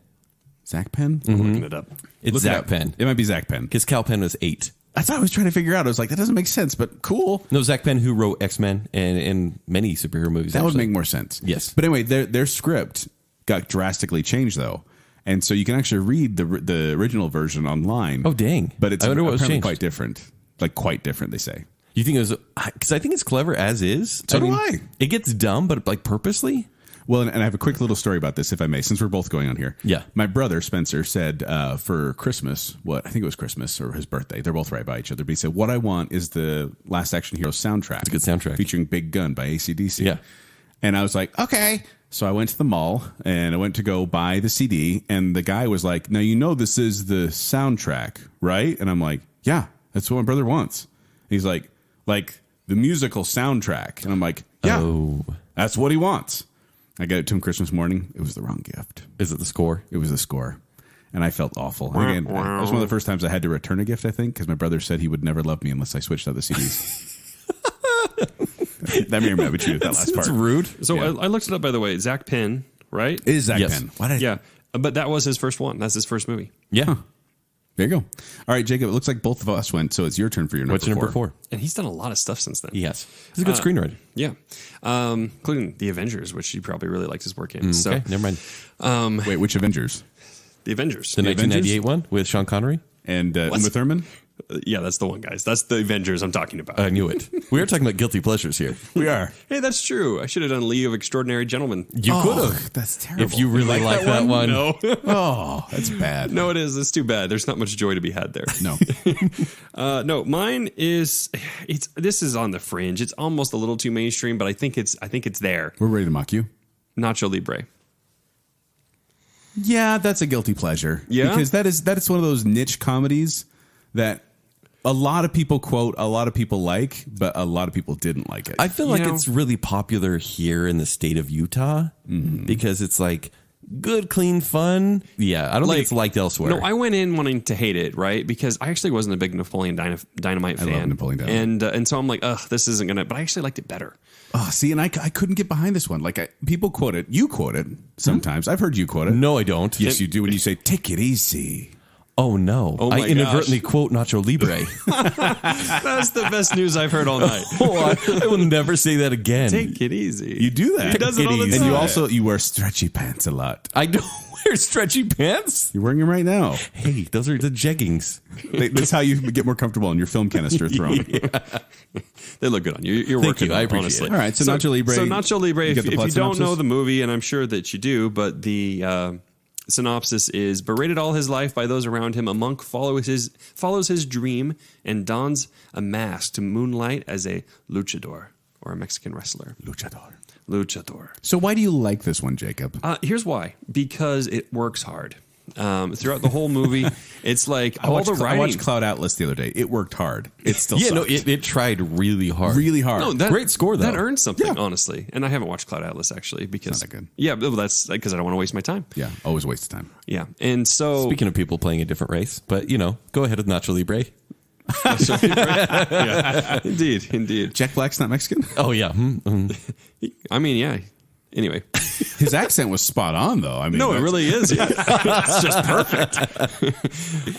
S3: Zach Penn.
S2: I'm looking it up.
S4: It's
S3: Look it
S4: Zach
S3: up.
S4: Penn.
S3: It might be Zach Penn.
S4: Because Cal Penn was 8.
S3: That's what I was trying to figure out. I was like, that doesn't make sense, but cool.
S4: No, Zach Penn, who wrote X-Men and many superhero movies.
S3: That would
S4: actually.
S3: make more sense.
S4: Yes.
S3: But anyway, their script got drastically changed though, and so you can actually read the original version online.
S4: Oh, dang.
S3: But it's
S4: I wonder what was
S3: apparently
S4: changed.
S3: quite different. Like quite different, they say.
S4: You think it was... Because I think it's clever as is.
S3: So do I.
S4: It gets dumb, but like purposely.
S3: Well, and I have a quick little story about this, if I may, since we're both going on here.
S4: Yeah.
S3: My brother, Spencer, said for Christmas, I think it was Christmas or his birthday, they're both right by each other, but he said, what I want is the Last Action Hero soundtrack.
S4: It's a good soundtrack.
S3: Featuring Big Gun by AC/DC.
S4: Yeah.
S3: And I was like, okay. So I went to the mall and I went to go buy the CD, and the guy was like, now this is the soundtrack, right? And I'm like, yeah, that's what my brother wants. And he's like the musical soundtrack. And I'm like, yeah, that's what he wants. I got it to him Christmas morning. It was the wrong gift.
S4: Is it the score?
S3: It was the score. And I felt awful. Again, it was one of the first times I had to return a gift, I think, because my brother said he would never love me unless I switched out the CDs. That may or may not be true, that last part.
S4: It's rude.
S2: So
S3: Yeah.
S2: I looked it up, by the way. Zach Penn, right?
S3: It is Zach
S4: Yes.
S3: Penn. Why did
S2: Yeah, but that was his first one. That's his first movie.
S4: Yeah.
S3: There you go. All right, Jacob, it looks like both of us went, so it's your turn for your number
S4: What's your number 4?
S2: And he's done a lot of stuff since then.
S4: Yes. He's a good screenwriter.
S2: Yeah, including The Avengers, which he probably really likes his work in. So
S4: Okay, never mind.
S3: Wait, which Avengers?
S2: The Avengers.
S4: The 1998 one with Sean Connery?
S3: And Uma Thurman?
S2: Yeah, that's the one, guys. That's the Avengers I'm talking about.
S4: I knew it. We are talking about guilty pleasures here.
S3: We are.
S2: Hey, that's true. I should have done League of Extraordinary Gentlemen.
S4: You could have.
S3: That's terrible.
S4: If you really like that one.
S2: No.
S3: Oh, that's bad.
S2: No, it is. It's too bad. There's not much joy to be had there.
S3: No.
S2: No, mine is this is on the fringe. It's almost a little too mainstream, but I think it's there.
S3: We're ready to mock you.
S2: Nacho Libre.
S3: Yeah, that's a guilty pleasure.
S2: Yeah?
S3: Because that is one of those niche comedies that a lot of people quote, a lot of people like, but a lot of people didn't like it.
S4: I feel like it's really popular here in the state of Utah because it's like good, clean fun. Yeah, I don't think it's liked elsewhere.
S2: No, I went in wanting to hate it, right? Because I actually wasn't a big Napoleon Dynamite fan.
S3: I love Napoleon Dynamite.
S2: And so I'm like, ugh, this isn't going to... But I actually liked it better.
S3: Oh, see, and I couldn't get behind this one. Like, people quote it. You quote it sometimes. I've heard you quote it.
S4: No, I don't.
S3: Yes, you do when you say, take it easy.
S4: Oh, no.
S2: Oh, my
S4: I inadvertently quote Nacho Libre.
S2: That's the best news I've heard all night.
S4: I will never say that again.
S2: Take it easy.
S3: You do that.
S2: He does it all the
S3: And
S2: time.
S3: you wear stretchy pants a lot.
S4: I don't wear stretchy pants.
S3: You're wearing them right now.
S4: Hey, those are the jeggings.
S3: That's how you get more comfortable in your film canister throne.
S2: They look good on you. You're
S4: Thank
S2: working
S4: you.
S2: on
S4: I
S2: it,
S4: appreciate
S2: honestly.
S4: it.
S3: All right, so Nacho Libre.
S2: So Nacho Libre, if
S3: the
S2: you
S3: plot
S2: don't know
S3: synopsis?
S2: the movie, and I'm sure that you do, but the synopsis is: berated all his life by those around him, a monk follows his dream and dons a mask to moonlight as a luchador, or a Mexican wrestler. Luchador.
S3: So why do you like this one, Jacob?
S2: Here's why. Because it works hard. Throughout the whole movie, it's like
S3: I
S2: all
S3: watched
S2: the writing.
S3: I watched Cloud Atlas the other day. It worked hard. It still
S4: Yeah,
S3: sucked.
S4: no, it tried really hard.
S3: really hard.
S2: No,
S4: Great score, though.
S2: That earned something,
S3: Yeah.
S2: honestly. And I haven't watched Cloud Atlas, actually, because...
S3: Not that good.
S2: Yeah, well, that's because I don't want to waste my time.
S3: Yeah, always a waste of time.
S2: Yeah. And so...
S4: Speaking of people playing a different race, but, go ahead with Nacho Libre.
S2: yeah, indeed.
S3: Jack Black's not Mexican?
S4: Oh, yeah.
S2: I mean, yeah. Anyway.
S3: His accent was spot on, though. I mean,
S2: No, it really is. Yeah. It's just perfect.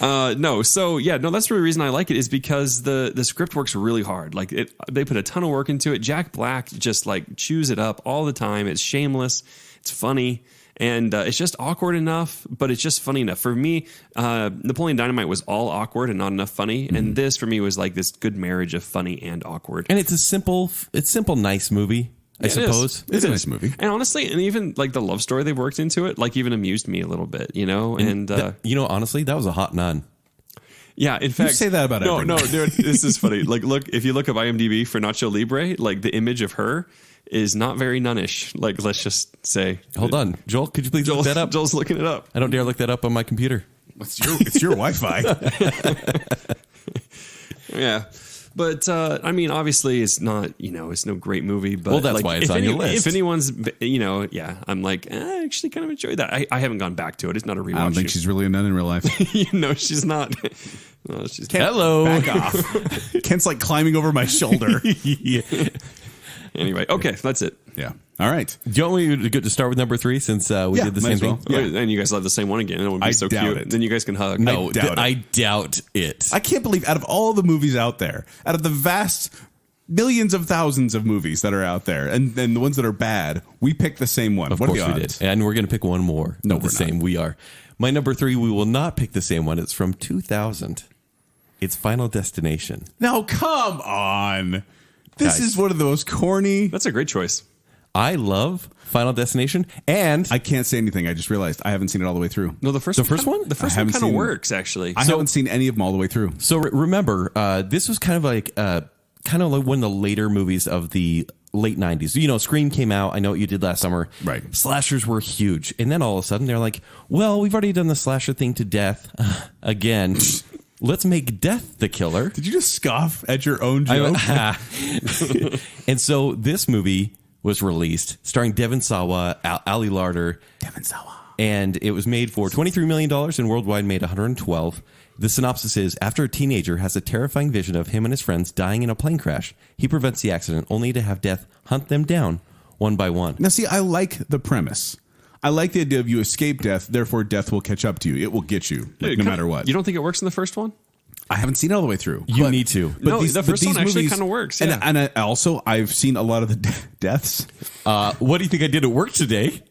S2: That's the reason I like it is because the script works really hard. Like they put a ton of work into it. Jack Black just like chews it up all the time. It's shameless. It's funny. And it's just awkward enough, but it's just funny enough. For me, Napoleon Dynamite was all awkward and not enough funny. And this, for me, was like this good marriage of funny and awkward.
S4: And it's a simple, nice movie, I suppose.
S3: It's a nice movie.
S2: And honestly, and even like the love story they've worked into it, like even amused me a little bit, And
S4: honestly, that was a hot nun.
S2: yeah, in fact,
S3: say that about
S2: no,
S3: everyone.
S2: dude, this is funny. Like, if you look up IMDb for Nacho Libre, like the image of her is not very nunnish. Like, let's just say.
S4: Hold on. Joel, could you please look that up?
S2: Joel's looking it up.
S4: I don't dare look that up on my computer.
S3: It's your Wi-Fi.
S2: Yeah. But, I mean, obviously it's not, it's no great movie, but
S4: Well, that's why it's on your list.
S2: If anyone's, I'm like, I actually kind of enjoyed that. I haven't gone back to it. It's not a rewatch.
S3: I don't think she's really a nun in real life.
S2: She's not. No, she's
S4: Hello.
S3: Back off. Kent's like climbing over my shoulder.
S2: Anyway, okay, that's it.
S3: Yeah. All right.
S4: Do you want me to start with number 3 since we
S3: Yeah,
S4: did the
S3: might
S4: same
S3: as well.
S4: thing?
S2: And you guys love the same one again. It would be
S3: I
S2: so
S3: doubt
S2: cute.
S3: it.
S2: Then you guys can hug.
S4: No,
S3: I doubt it.
S4: doubt it.
S3: I can't believe out of all the movies out there, out of the vast millions of thousands of movies that are out there, and the ones that are bad, we picked the same one.
S4: Of
S3: What are
S4: course
S3: the
S4: we
S3: odds?
S4: did. And we're going to pick one more.
S3: No,
S4: of the
S3: we're not.
S4: same. We are. My number 3, we will not pick the same one. It's from 2000. It's Final Destination.
S3: Now, come on. This
S4: Guys.
S3: is one of the most corny.
S2: That's a great choice.
S4: I love Final Destination, and
S3: I can't say anything. I just realized I haven't seen it all the way through.
S2: No, the first
S4: one?
S2: The first
S3: I
S2: one
S3: haven't
S2: kind of
S3: seen-
S2: works, actually.
S3: I haven't seen any of them all the way through.
S4: so remember, this was kind of like one of the later movies of the late 90s. Scream came out. I know what you did last summer.
S3: Right.
S4: Slashers were huge. And then all of a sudden they're like, well, we've already done the slasher thing to death again. Let's make death the killer.
S3: Did you just scoff at your own joke?
S4: And so this movie was released starring Devon Sawa, Ali Larder.
S3: Devon Sawa.
S4: And it was made for $23 million and worldwide made $112. The synopsis is, after a teenager has a terrifying vision of him and his friends dying in a plane crash, he prevents the accident only to have death hunt them down one by one.
S3: Now, see, I like the premise. I like the idea of you escape death, therefore death will catch up to you. It will get you, no matter what.
S2: You don't think it works in the first one?
S3: I haven't seen it all the way through.
S4: You need to.
S2: No, the first one actually kinda works, yeah.
S3: And also, I've seen a lot of the deaths.
S4: What do you think I did at work today?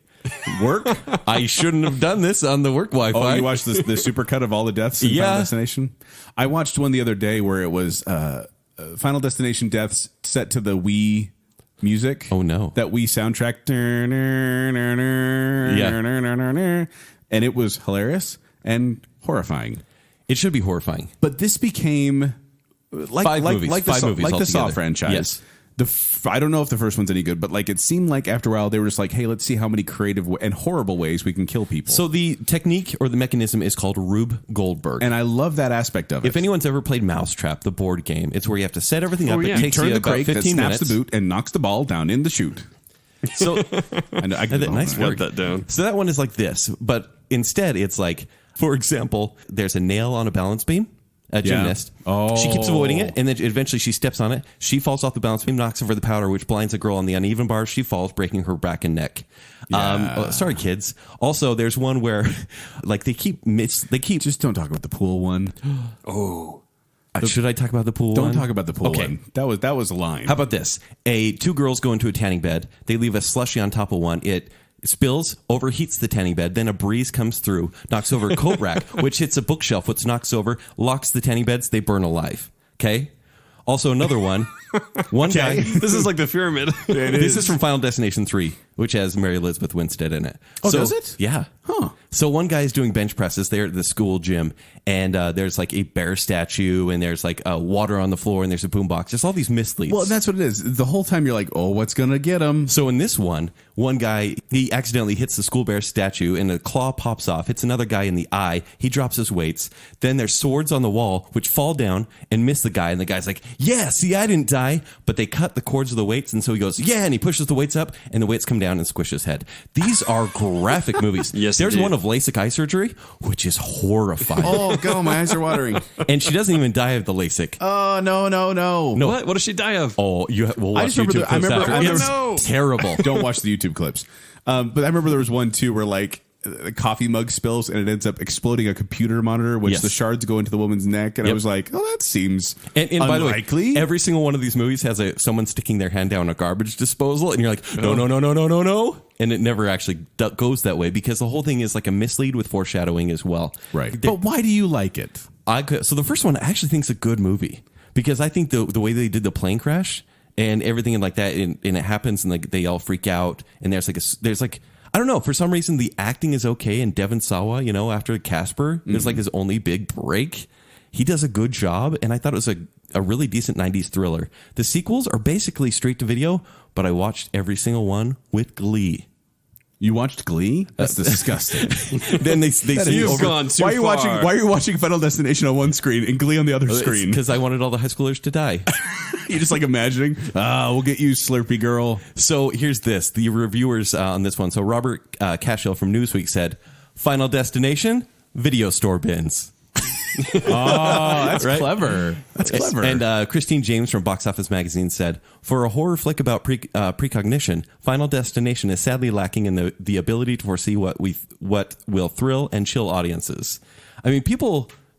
S3: Work?
S4: I shouldn't have done this on the work Wi-Fi.
S3: Oh, you watched the supercut of all the deaths in
S4: Yeah.
S3: Final Destination? I watched one the other day where it was Final Destination deaths set to the Wii music.
S4: Oh, no.
S3: That Wii soundtrack. And it was hilarious and horrifying.
S4: It should be horrifying.
S3: But this became like
S4: Five movies
S3: the Saw
S4: altogether.
S3: franchise.
S4: Yes.
S3: I don't know if the first one's any good, but like it seemed like after a while they were just like, hey, let's see how many creative and horrible ways we can kill people.
S4: So the technique or the mechanism is called Rube Goldberg.
S3: And I love that aspect of it.
S4: If anyone's ever played Mousetrap, the board game, it's where you have to set everything up.
S2: yeah.
S4: It takes
S3: turn
S4: you
S3: the
S4: about
S3: crate that
S4: 15
S3: snaps
S4: minutes.
S3: the boot and knocks the ball down in the chute.
S4: So
S3: I
S4: Had that nice
S2: Got
S4: work.
S2: that down.
S4: So that one is like this, but instead it's like, for example, there's a nail on a balance beam. A gymnast.
S3: Oh.
S4: She keeps avoiding it, and then eventually she steps on it. She falls off the balance beam, knocks over the powder, which blinds a girl on the uneven bars. She falls, breaking her back and neck. Sorry, kids. Also, there's one where, like, they keep.
S3: Just don't talk about the pool one.
S4: Should I talk about the pool?
S3: Don't
S4: one?
S3: talk about the pool
S4: Okay.
S3: one. That was a line.
S4: How about this? Two girls go into a tanning bed. They leave a slushie on top of one. It spills, overheats the tanning bed. Then a breeze comes through, knocks over a coat rack, which hits a bookshelf, which knocks over, locks the tanning beds. They burn alive. Okay. Also, another one. One guy.
S2: This is like the pyramid.
S4: This is from Final Destination 3, which has Mary Elizabeth Winstead in it.
S3: Oh, does it?
S4: Yeah.
S3: Huh.
S4: So one guy is doing bench presses there at the school gym, and there's like a bear statue, and there's like water on the floor, and there's a boombox. Just all these misleads.
S3: Well, that's what it is. The whole time you're like, oh, what's going to get him?
S4: So in this one guy, he accidentally hits the school bear statue and a claw pops off, hits another guy in the eye. He drops his weights. Then there's swords on the wall, which fall down and miss the guy. And the guy's like, yeah, see, I didn't die. But they cut the cords of the weights. And so he goes, yeah. And he pushes the weights up and the weights come down and squish his head. These are graphic movies.
S2: Yes,
S4: there's
S2: indeed.
S4: one of LASIK eye surgery, which is horrifying.
S3: Oh, go. My eyes are watering.
S4: And she doesn't even die of the LASIK.
S3: Oh, no.
S4: No.
S2: What does she die of?
S4: Oh, we'll watch
S3: I just remember
S4: YouTube clips after.
S3: I
S4: It's
S2: remember-
S4: terrible.
S3: Don't watch the YouTube clips. But I remember there was one too where like a coffee mug spills and it ends up exploding a computer monitor, which
S4: Yes.
S3: the shards go into the woman's neck. And I
S4: Yep.
S3: was like, oh, that seems
S4: And by the way,
S3: unlikely.
S4: every single one of these movies has someone sticking their hand down a garbage disposal, and you're like, no. And it never actually goes that way because the whole thing is like a mislead with foreshadowing as well.
S3: Right. But why do you like it?
S4: So the first one I actually think is a good movie because I think the way they did the plane crash and everything and like that, and it happens and like they all freak out, and there's like I don't know, for some reason the acting is okay, and Devon Sawa, after Casper is like his only big break. He does a good job, and I thought it was a really decent 90s thriller. The sequels are basically straight to video, but I watched every single one with glee.
S3: You watched Glee? That's disgusting.
S4: Then they see
S2: You've
S4: over
S2: gone too
S3: Why
S2: far.
S3: are you watching Final Destination on one screen and Glee on the other screen?
S4: because I wanted all the high schoolers to die.
S3: You're just like imagining, we'll get you, Slurpee girl.
S4: So here's this. The reviewers on this one. So Robert Cashel from Newsweek said, Final Destination, video store bins.
S3: Oh, that's
S4: Right?
S3: clever. That's clever.
S4: And Christine James from Box Office Magazine said, for a horror flick about precognition, Final Destination is sadly lacking in the ability to foresee what will thrill and chill audiences. I mean,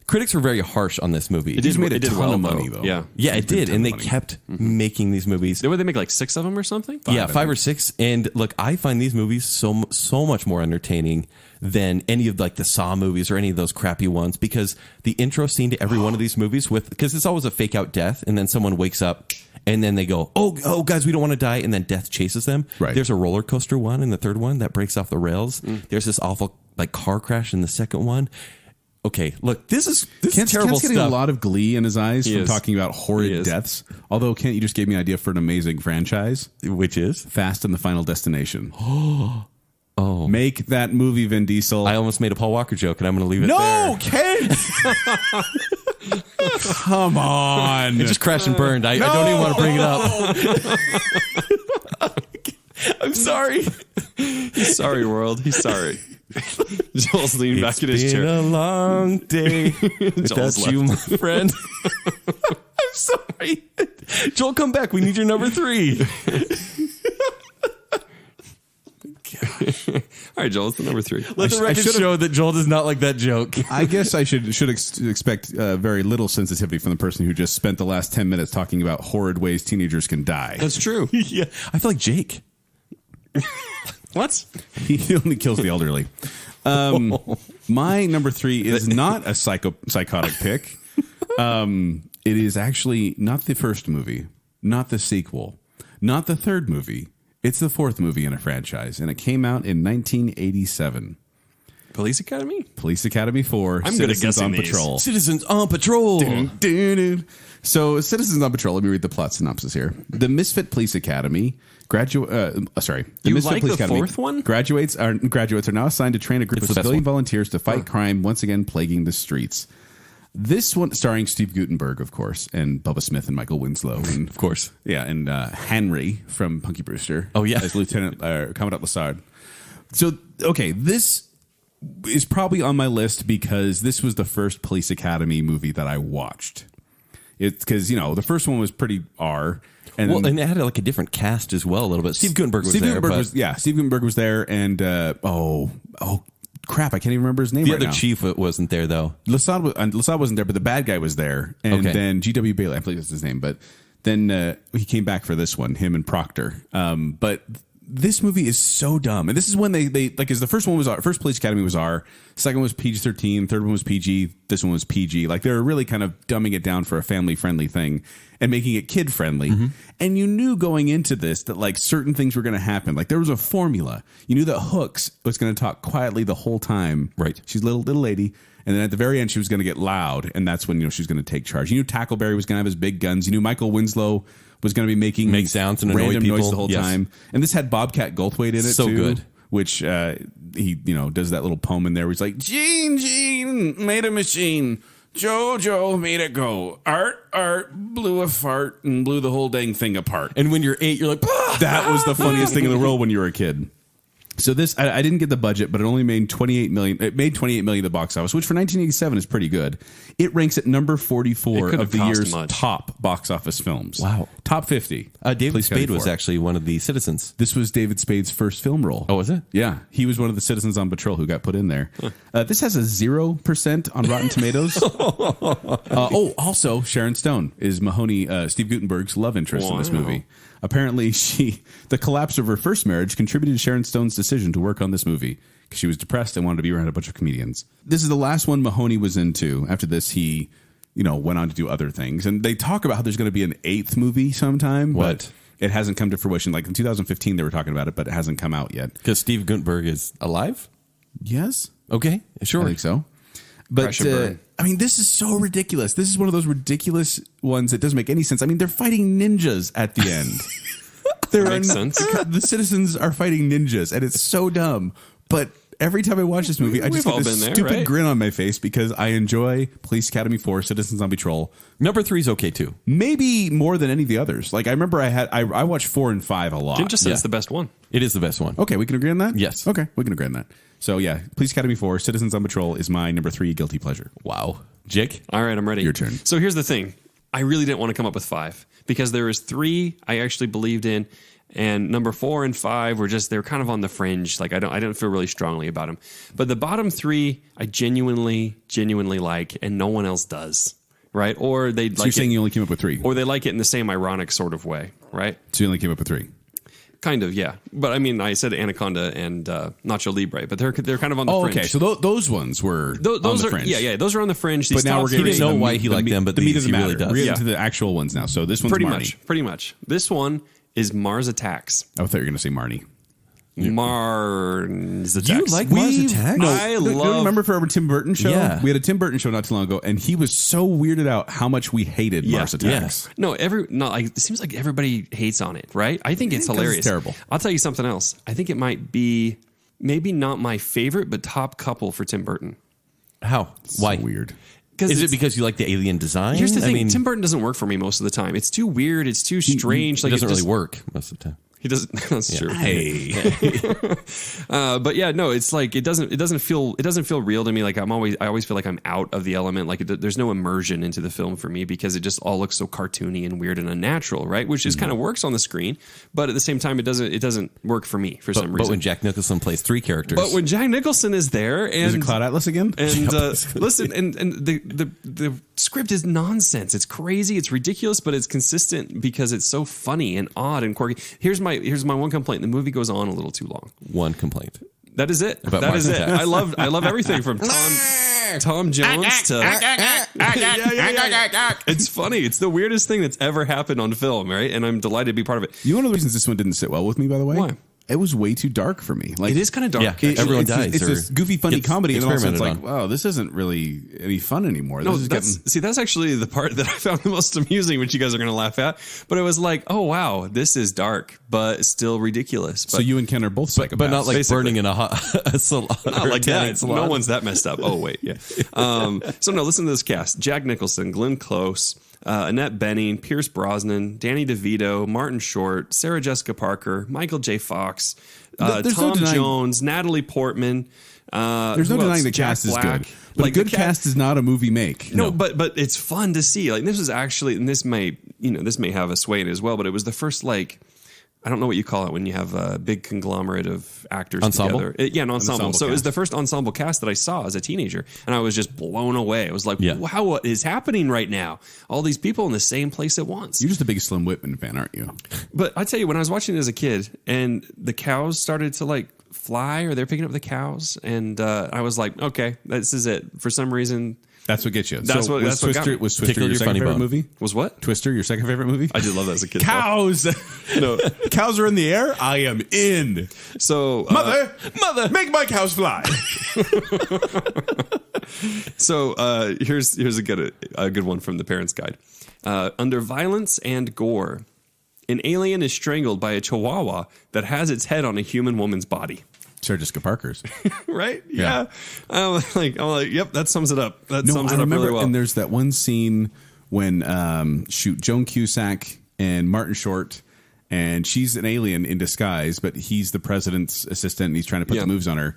S4: critics were very harsh on this movie.
S3: It just made a ton
S2: well,
S3: of money, though.
S2: Yeah.
S4: Yeah, it did.
S3: ton
S4: And
S3: of
S4: they
S3: money.
S4: kept making these movies.
S2: Did they make like 6 of them or something?
S4: Yeah,
S3: I
S4: 5 or 6. And look, I find these movies so much more entertaining than any of like the Saw movies or any of those crappy ones, because the intro scene to every one of these movies because it's always a fake out death, and then someone wakes up and then they go, oh guys, we don't want to die, and then death chases them.
S3: Right.
S4: There's a roller coaster one in the third one that breaks off the rails. There's this awful like car crash in the second one. Okay, look, this is terrible
S3: Kent's getting
S4: stuff.
S3: a lot of glee in his eyes
S2: He
S3: from
S2: is.
S3: talking about
S2: He
S3: horrid
S2: is.
S3: deaths. Although, Kent, you just gave me an idea for an amazing franchise.
S4: Which is?
S3: Fast and the Final Destination. Oh. Make that movie, Vin Diesel.
S4: I almost made a Paul Walker joke, and I'm going to leave it
S3: no,
S4: there.
S3: Kent! Come on.
S4: It just crashed and burned. I don't even want to bring it up. I'm sorry.
S2: He's sorry, world. He's sorry. Joel's leaning back in his
S4: It's
S2: chair.
S4: been a long day without
S2: Joel's
S4: you, my friend. I'm sorry. Joel, come back. We need your number 3.
S2: All right, Joel, it's the number 3.
S4: Let the record show that Joel does not like that joke.
S3: I guess I should expect very little sensitivity from the person who just spent the last 10 minutes talking about horrid ways teenagers can die.
S2: That's true.
S4: Yeah, I feel like Jake.
S2: What?
S3: He only kills the elderly. My number 3 is not a psychotic pick. It is actually not the first movie, not the sequel, not the third movie. It's the 4th movie in a franchise, and it came out in 1987.
S2: Police Academy?
S3: Police Academy 4.
S2: I'm good at
S3: Citizens
S2: guessing
S3: on
S2: these.
S3: Patrol.
S4: Citizens on Patrol.
S3: So, Citizens on Patrol. Let me read the plot synopsis here. The Misfit Police Academy the
S2: You
S3: Misfit
S2: like
S3: Police
S2: the
S3: Academy
S2: fourth one?
S3: Graduates are now assigned to train a group
S4: It's
S3: of
S4: the best
S3: civilian
S4: one.
S3: volunteers to fight crime once again plaguing the streets. This one starring Steve Guttenberg, of course, and Bubba Smith and Michael Winslow, and
S4: Of course.
S3: yeah, and Henry from Punky Brewster.
S4: Oh, yeah.
S3: as Lieutenant Commandant Lassard. So, okay, this is probably on my list because this was the first Police Academy movie that I watched. It's because the first one was pretty R. And
S4: Well, and it had like a different cast as well, a little bit. Steve Guttenberg was there.
S3: Steve Guttenberg was there, and crap, I can't even remember his name.
S4: The
S3: right
S4: other
S3: now.
S4: chief wasn't there, though.
S3: Lassard wasn't there, but the bad guy was there, and
S4: Okay.
S3: then G.W. Bailey, I believe that's his name, but then he came back for this one, him and Proctor. But this movie is so dumb, and this is when they like, as the first one was first Police Academy was R, second one was PG-13, third one was PG, this one was PG. Like, they were really kind of dumbing it down for a family friendly thing and making it kid friendly.
S4: Mm-hmm.
S3: And you knew going into this that like certain things were going to happen. Like, there was a formula. You knew that Hooks was going to talk quietly the whole time.
S4: Right.
S3: She's a little lady. And then at the very end, she was going to get loud, and that's when she was going to take charge. You knew Tackleberry was going to have his big guns. You knew Michael Winslow was going to be making
S4: sounds and annoy
S3: random
S4: people.
S3: noise the whole
S4: Yes.
S3: time. And this had Bobcat Goldthwait in it
S4: So
S3: too,
S4: good.
S3: which he does that little poem in there where he's like, Gene made a machine. Jojo made it go. Art blew a fart and blew the whole dang thing apart.
S4: And when you're 8, you're like, "Bah!"
S3: That was the funniest thing in the world when you were a kid. So this, I didn't get the budget, but it only made $28 million. It made $28 million at the box office, which for 1987 is pretty good. It ranks at number 44
S2: It
S3: of the
S2: couldn't have
S3: year's
S2: cost much.
S3: top box office films.
S4: Wow.
S3: Top 50.
S4: David
S3: Police
S4: Spade
S3: Academy
S4: was
S3: 4.
S4: actually one of the citizens.
S3: This was David Spade's first film role.
S4: Oh, was it?
S3: Yeah, he was one of the citizens on patrol who got put in there. This has a 0% on Rotten Tomatoes. Also, Sharon Stone is Mahoney, Steve Guttenberg's love interest in this
S2: Wow.
S3: movie. Apparently, the collapse of her first marriage contributed to Sharon Stone's decision to work on this movie because she was depressed and wanted to be around a bunch of comedians. This is the last one Mahoney was into. After this, he went on to do other things. And they talk about how there's going to be an 8th movie sometime.
S4: What?
S3: But it hasn't come to fruition. Like in 2015, they were talking about it, but it hasn't come out yet.
S4: Because Steve Guttenberg is alive?
S3: Yes?
S4: Okay, sure.
S3: I think so. But
S2: Pressure burn.
S3: I mean, this is so ridiculous. This is one of those ridiculous ones that doesn't make any sense. I mean, they're fighting ninjas at the end.
S2: Makes sense.
S3: The citizens are fighting ninjas, and it's so dumb. But every time I watch this movie, I just
S2: We've all
S3: get this
S2: been there,
S3: stupid
S2: right?
S3: grin on my face because I enjoy Police Academy 4, Citizens on Patrol,
S4: Number 3 is okay, too.
S3: maybe more than any of the others. Like, I remember I watched 4 and 5 a lot.
S2: Jim just said
S4: Yeah.
S2: it's the best one.
S4: It is the best one.
S3: Okay, we can agree on that?
S4: Yes.
S3: Okay, we can agree on that. So, yeah, Police Academy 4, Citizens on Patrol is my number 3 guilty pleasure.
S4: Wow. Jake?
S2: All right, I'm ready.
S3: Your turn.
S2: So here's the thing. I really didn't want to come up with 5 because there was 3 I actually believed in, and number 4 and 5 were they're kind of on the fringe. Like I didn't feel really strongly about them. But the bottom 3 I genuinely like, and no one else does. Right? Or they
S3: So
S2: like
S3: you're saying
S2: it,
S3: you only came up with 3?
S2: or they like it in the same ironic sort of way. Right?
S3: So you only came up with 3?
S2: Kind of, yeah. But I mean, I said Anaconda and Nacho Libre, but they're kind of on the
S3: Oh,
S2: fringe.
S3: okay. So those ones were
S2: those
S3: on the
S2: are
S3: fringe.
S2: yeah. Those are on the fringe.
S3: But now we're getting
S4: He didn't know
S3: to
S4: why he liked them, but
S3: the meat
S4: these
S3: of the
S4: he really
S3: matter.
S4: does.
S3: We're getting
S2: Yeah.
S3: to the actual ones now. So this one's Marnie.
S2: Pretty much. This one is Mars Attacks.
S3: I thought you were going to say Marnie.
S2: Mars Attacks.
S4: You like Mars
S3: We've-
S4: Attacks?
S3: No,
S2: I
S3: don't you
S2: love-
S3: remember for our Tim Burton show?
S4: Yeah.
S3: We had a Tim Burton show not too long ago, and he was so weirded out how much we hated Mars Attacks.
S2: No, it seems like everybody hates on it, right? I think it's
S3: 'cause it's
S2: hilarious.
S3: terrible.
S2: I'll tell you something else. I think it might be maybe not my favorite, but top couple for Tim Burton.
S4: How? Why?
S3: So weird.
S4: Is it because you like the alien design?
S2: Here's the thing:
S4: I mean,
S2: Tim Burton doesn't work for me most of the time. It's too weird. It's too strange.
S4: it doesn't
S2: just-
S4: really work most of the time.
S2: He doesn't. That's true.
S3: Hey.
S2: But yeah, no, it's like it doesn't feel real to me. Like I always feel like I'm out of the element. Like there's no immersion into the film for me because it just all looks so cartoony and weird and unnatural, right? Which just kind of works on the screen, but at the same time, it doesn't work for me for some
S4: But
S2: reason.
S4: when Jack Nicholson plays 3 characters,
S2: But when Jack Nicholson is there, and
S3: Is it Cloud Atlas again?
S2: and listen, and the script is nonsense. It's crazy. It's ridiculous, but it's consistent because it's so funny and odd and quirky. Here's my one complaint: the movie goes on a little too long.
S4: one complaint.
S2: That is it.
S4: About
S2: That is
S4: Mars
S2: it.
S4: Attacks.
S2: I love everything from Tom Jones to It's funny. It's the weirdest thing that's ever happened on film, right? And I'm delighted to be part of it.
S3: You know one of the reasons this one didn't sit well with me, by the way?
S2: Why?
S3: it was way too dark for me. Like
S2: It is kind of dark.
S4: Yeah,
S2: actually.
S4: everyone
S3: it's,
S4: dies
S3: It's
S4: or
S3: this goofy, funny
S4: gets
S3: comedy, and all of a sudden it's like,
S4: experimented
S3: wow, this isn't really any fun anymore.
S2: No,
S3: This is
S2: that's actually the part that I found the most amusing, which you guys are going to laugh at. But it was like, oh wow, this is dark, but still ridiculous. But
S3: so you and Ken are both psychopaths,
S4: but not like
S2: basically.
S4: burning in a salon.
S2: not like that.
S4: Salon.
S2: No one's that messed up. Oh wait, yeah. So no, listen to this cast: Jack Nicholson, Glenn Close, Annette Bening, Pierce Brosnan, Danny DeVito, Martin Short, Sarah Jessica Parker, Michael J. Fox,
S3: There's no
S2: Tom
S3: denying-
S2: Jones, Natalie Portman.
S3: There's no
S2: who else?
S3: denying the
S2: Jack
S3: cast is
S2: Black.
S3: good, but
S2: Like,
S3: a good
S2: the
S3: cast is not a movie make.
S2: No, but it's fun to see. Like this is actually, and this may have a sway in it as well. But it was the first, like, I don't know what you call it when you have a big conglomerate of actors
S4: Ensemble?
S2: together. An ensemble.
S3: ensemble
S2: So it was
S3: cast.
S2: the first ensemble cast that I saw as a teenager, and I was just blown away. I was like,
S4: Yeah.
S2: wow, what is happening right now? All these people in the same place at once.
S3: You're just a big Slim Whitman fan, aren't you?
S2: But I tell you, when I was watching it as a kid, and the cows started to like fly, or they're picking up the cows, and I was like, okay, this is it. For some reason,
S3: That's what gets you.
S2: That's what got
S3: Twister,
S2: me.
S3: was Twister
S4: Tickled
S3: your
S4: your
S3: second
S4: funny
S3: favorite
S4: bone.
S3: movie?
S2: was what?
S3: Twister, your second favorite movie?
S2: I did love that as a kid.
S3: Cows.
S2: No.
S3: Cows are in the air. I am in.
S2: So
S3: Mother, make my cows fly.
S2: So here's a good one from the Parents Guide. Under violence and gore, an alien is strangled by a chihuahua that has its head on a human woman's body.
S3: Sarah Jessica Parker's.
S2: Right?
S3: Yeah.
S2: I'm like, yep, that sums it up. That sums
S3: I
S2: it up
S3: remember,
S2: really well.
S3: and there's that one scene when Joan Cusack and Martin Short, and she's an alien in disguise, but he's the president's assistant, and he's trying to put
S2: Yeah.
S3: the moves on her.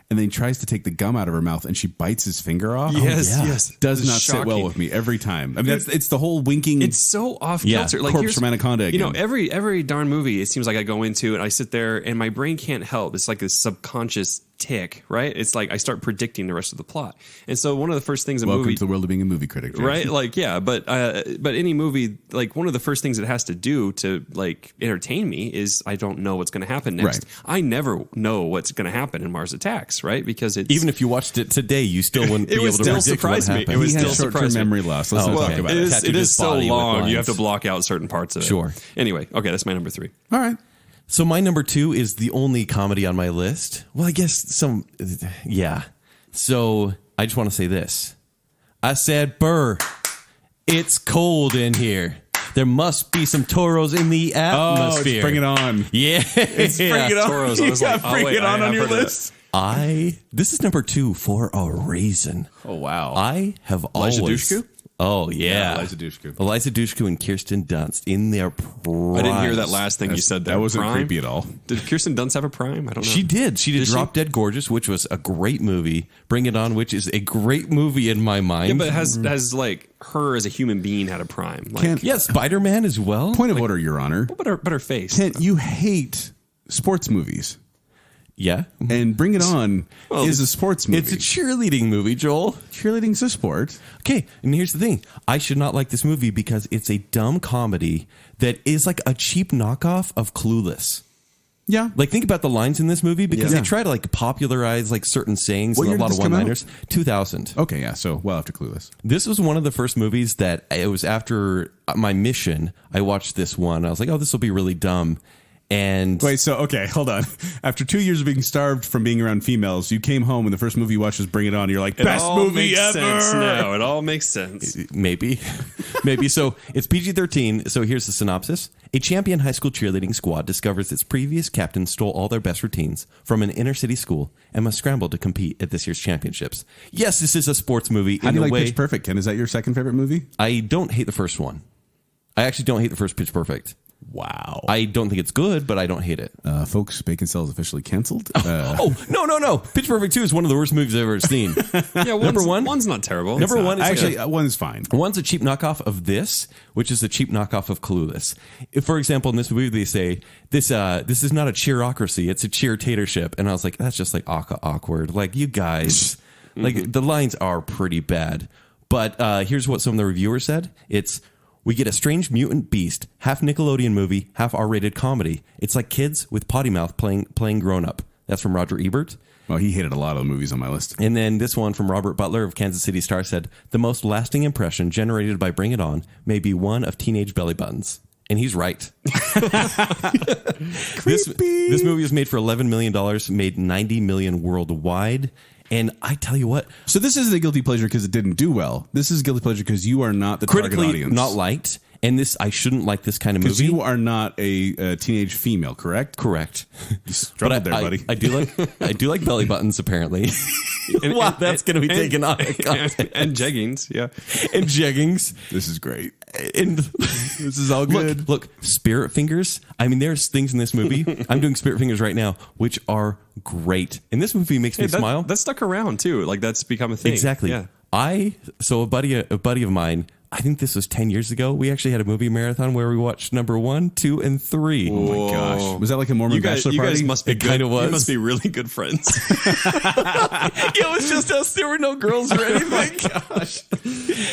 S3: And then he tries to take the gum out of her mouth, and she bites his finger off.
S2: Yes,
S3: Oh,
S2: yes.
S3: Does
S2: It's
S3: not sit well
S2: shocking.
S3: with me every time. I mean, it's the whole winking.
S2: It's so off
S3: Yeah,
S2: kilter. Like
S3: corpse
S2: here's-
S3: from Anaconda
S2: You know,
S3: again.
S2: every darn movie, it seems like I go into and I sit there and my brain can't help. It's like this subconscious tick, right? It's like I start predicting the rest of the plot. And so one of the first things a
S3: Welcome
S2: movie,
S3: to the world of being a movie critic, Jason.
S2: right? Like, yeah, but any movie, like one of the first things it has to do to like entertain me is I don't know what's going to happen next.
S3: Right.
S2: I never know what's going to happen in Mars Attacks, right? Because it's
S4: Even if you watched it today, you still wouldn't
S2: It
S4: be
S2: would
S4: able to
S2: still
S4: predict
S2: surprise
S4: what
S2: me.
S4: happened.
S2: It was
S3: He
S2: still
S3: has short-term
S2: surprising.
S3: memory loss. Let's not
S4: Oh,
S3: talk
S4: okay.
S3: about
S2: it
S3: it.
S2: is,
S4: Tattooed
S2: it
S4: his
S2: is so
S4: body with
S2: long. You
S4: lines.
S2: have to block out certain parts of it.
S4: Sure.
S2: Anyway, okay, that's my number 3.
S3: All right.
S4: So my number 2 is the only comedy on my list. Well, I guess yeah. So I just want to say this. I said, Burr, it's cold in here. There must be some toros in the atmosphere.
S3: Bring it on.
S4: Yeah.
S3: Bring it on.
S2: Toros. I was
S3: You
S2: like,
S3: got
S2: oh,
S3: Bring
S2: wait,
S3: it on
S2: I
S3: on
S2: have
S3: your
S2: heard of that.
S3: list.
S4: This is number 2 for a reason.
S3: Oh, wow.
S4: I have
S3: Eliza
S4: always.
S3: Dushku?
S4: Oh, yeah.
S3: Eliza Dushku.
S4: Eliza Dushku and Kirsten Dunst in their prime.
S2: I didn't hear that last thing you said there.
S3: That wasn't
S2: Prime?
S3: creepy at all.
S2: Did Kirsten Dunst have a prime? I don't know.
S4: She did. She did
S2: Did she?
S4: Drop Dead Gorgeous, which was a great movie. Bring It On, which is a great movie in my mind.
S2: Yeah, but has like her as a human being had a prime? Like,
S3: Can't-
S4: yeah, Spider-Man as well.
S3: Point of order, Your Honor.
S2: but her face.
S3: Kent, you hate sports movies.
S4: Yeah.
S3: And Bring It On is a sports movie.
S4: It's a cheerleading movie, Joel.
S3: Cheerleading's a sport.
S4: Okay, and here's the thing. I should not like this movie because it's a dumb comedy that is like a cheap knockoff of Clueless.
S3: Yeah.
S4: Like, think about the lines in this movie because
S3: Yeah.
S4: they try to like popularize like certain sayings
S3: What
S4: and
S3: year
S4: a
S3: did
S4: lot of
S3: this come out?
S4: one-liners. 2000.
S3: Okay, yeah. So well after Clueless.
S4: This was one of the first movies that it was after my mission. I watched this one. I was like, oh, this will be really dumb. And
S3: Wait, so okay, hold on. After 2 years of being starved from being around females, you came home and the first movie you watched was Bring It On. You're like,
S2: It
S3: best
S2: all
S3: movie
S2: makes
S3: ever.
S2: sense now. It all makes sense.
S4: maybe. So it's PG-13. So here's the synopsis. A champion high school cheerleading squad discovers its previous captain stole all their best routines from an inner city school and must scramble to compete at this year's championships. Yes, this is a sports movie.
S3: How
S4: in
S3: do you
S4: a
S3: like
S4: way,
S3: Pitch Perfect, Ken? Is that your second favorite movie?
S4: I don't hate the first one. I actually don't hate the first Pitch Perfect.
S3: Wow.
S4: I don't think it's good, but I don't hate it.
S3: Folks, Baconsale is officially canceled.
S4: Oh, no. Pitch Perfect 2 is one of the worst movies I've ever seen.
S2: Yeah,
S4: Number one?
S2: One's not terrible.
S4: Number one is
S3: Actually, one's fine.
S4: One's a cheap knockoff of this, which is a cheap knockoff of Clueless. If, for example, in this movie they say this is not a cheerocracy, it's a cheer-tatership, and I was like, that's just like awkward. Like, you guys, like the lines are pretty bad. But here's what some of the reviewers said: we get a strange mutant beast, half Nickelodeon movie, half R-rated comedy. It's like kids with potty mouth playing grown up. That's from Roger Ebert.
S3: Well, he hated a lot of the movies on my list.
S4: And then this one from Robert Butler of Kansas City Star said, the most lasting impression generated by Bring It On may be one of teenage belly buttons. And he's right. This movie was made for $11 million, made $90 million worldwide. And I tell you what.
S3: So this isn't a guilty pleasure because it didn't do well. This is a guilty pleasure because you are not the target
S4: Critically
S3: audience.
S4: not liked. And I shouldn't like this kind of
S3: Because
S4: movie.
S3: you are not a teenage female, correct?
S4: Correct.
S3: You struggled there, buddy.
S4: I do like belly buttons, apparently. Wow, that's going to be taken on.
S2: And jeggings, yeah.
S4: And jeggings.
S3: This is great.
S4: And
S3: This is all good.
S4: Look, spirit fingers. I mean, there's things in this movie. I'm doing spirit fingers right now, which are great. And this movie makes me smile.
S2: That stuck around too. Like that's become a thing.
S4: Exactly.
S2: Yeah.
S4: So a buddy of mine, I think this was 10 years ago. We actually had a movie marathon where we watched number 1, 2, and 3.
S3: Oh my gosh. Was that like a Mormon bachelor party?
S2: You guys must be
S4: It kinda was.
S2: You must be really good friends.
S4: It was just us. There were no girls or anything. Gosh.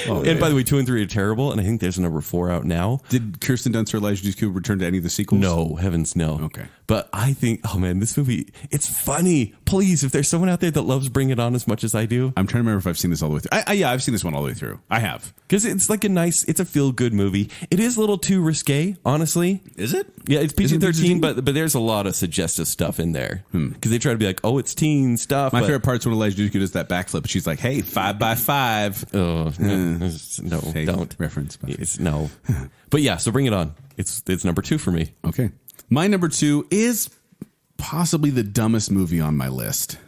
S4: And by the way, 2 and 3 are terrible. And I think there's a number 4 out now.
S3: Did Kirsten Dunst or Elijah Dushku return to any of the sequels?
S4: No, heavens no.
S3: Okay.
S4: But I think, oh man, this movie, it's funny. Please, if there's someone out there that loves Bring It On as much as I do.
S3: I'm trying to remember if I've seen this all the way through. Yeah, I've seen this one all the way through. I have.
S4: Because it's like it's a feel-good movie. It is a little too risque, honestly.
S3: Is it?
S4: Yeah, it's
S3: Isn't it
S4: PG-13,
S3: PG-13?
S4: but there's a lot of suggestive stuff in there. Because they try to be like, oh, it's teen stuff.
S3: My favorite part's when Elijah Dushku does that backflip. She's like, hey, 5 by 5.
S4: Oh, no,
S3: Hey,
S4: don't.
S3: reference.
S4: No. But yeah, so Bring It On. It's number 2 for me.
S3: Okay. My number 2 is possibly the dumbest movie on my list.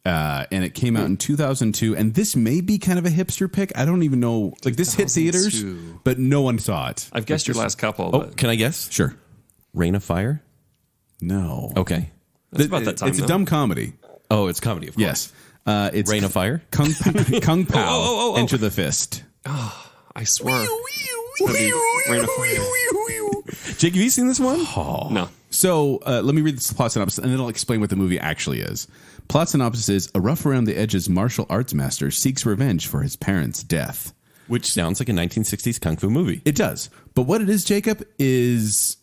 S3: And it came out in 2002. And this may be kind of a hipster pick. I don't even know. Like, this hit theaters, but no one saw it.
S2: I've guessed your last couple.
S4: Oh,
S2: But
S4: can I guess?
S3: Sure.
S4: Rain of Fire?
S3: No.
S4: Okay.
S2: That's about that time.
S3: It's a
S2: though.
S3: dumb comedy.
S4: Oh, it's comedy, of course.
S3: Yes. It's
S4: Rain of Fire?
S3: Kung Pao.
S2: Oh.
S3: Enter the Fist.
S2: I swear. It's gonna be Rain of Fire.
S4: Jake, have you seen this one?
S2: No.
S3: So let me read the plot synopsis, and then I'll explain what the movie actually is. Plot synopsis is: a rough around the edges martial arts master seeks revenge for his parents' death.
S4: Which sounds like a 1960s kung fu movie.
S3: It does. But what it is, Jacob, is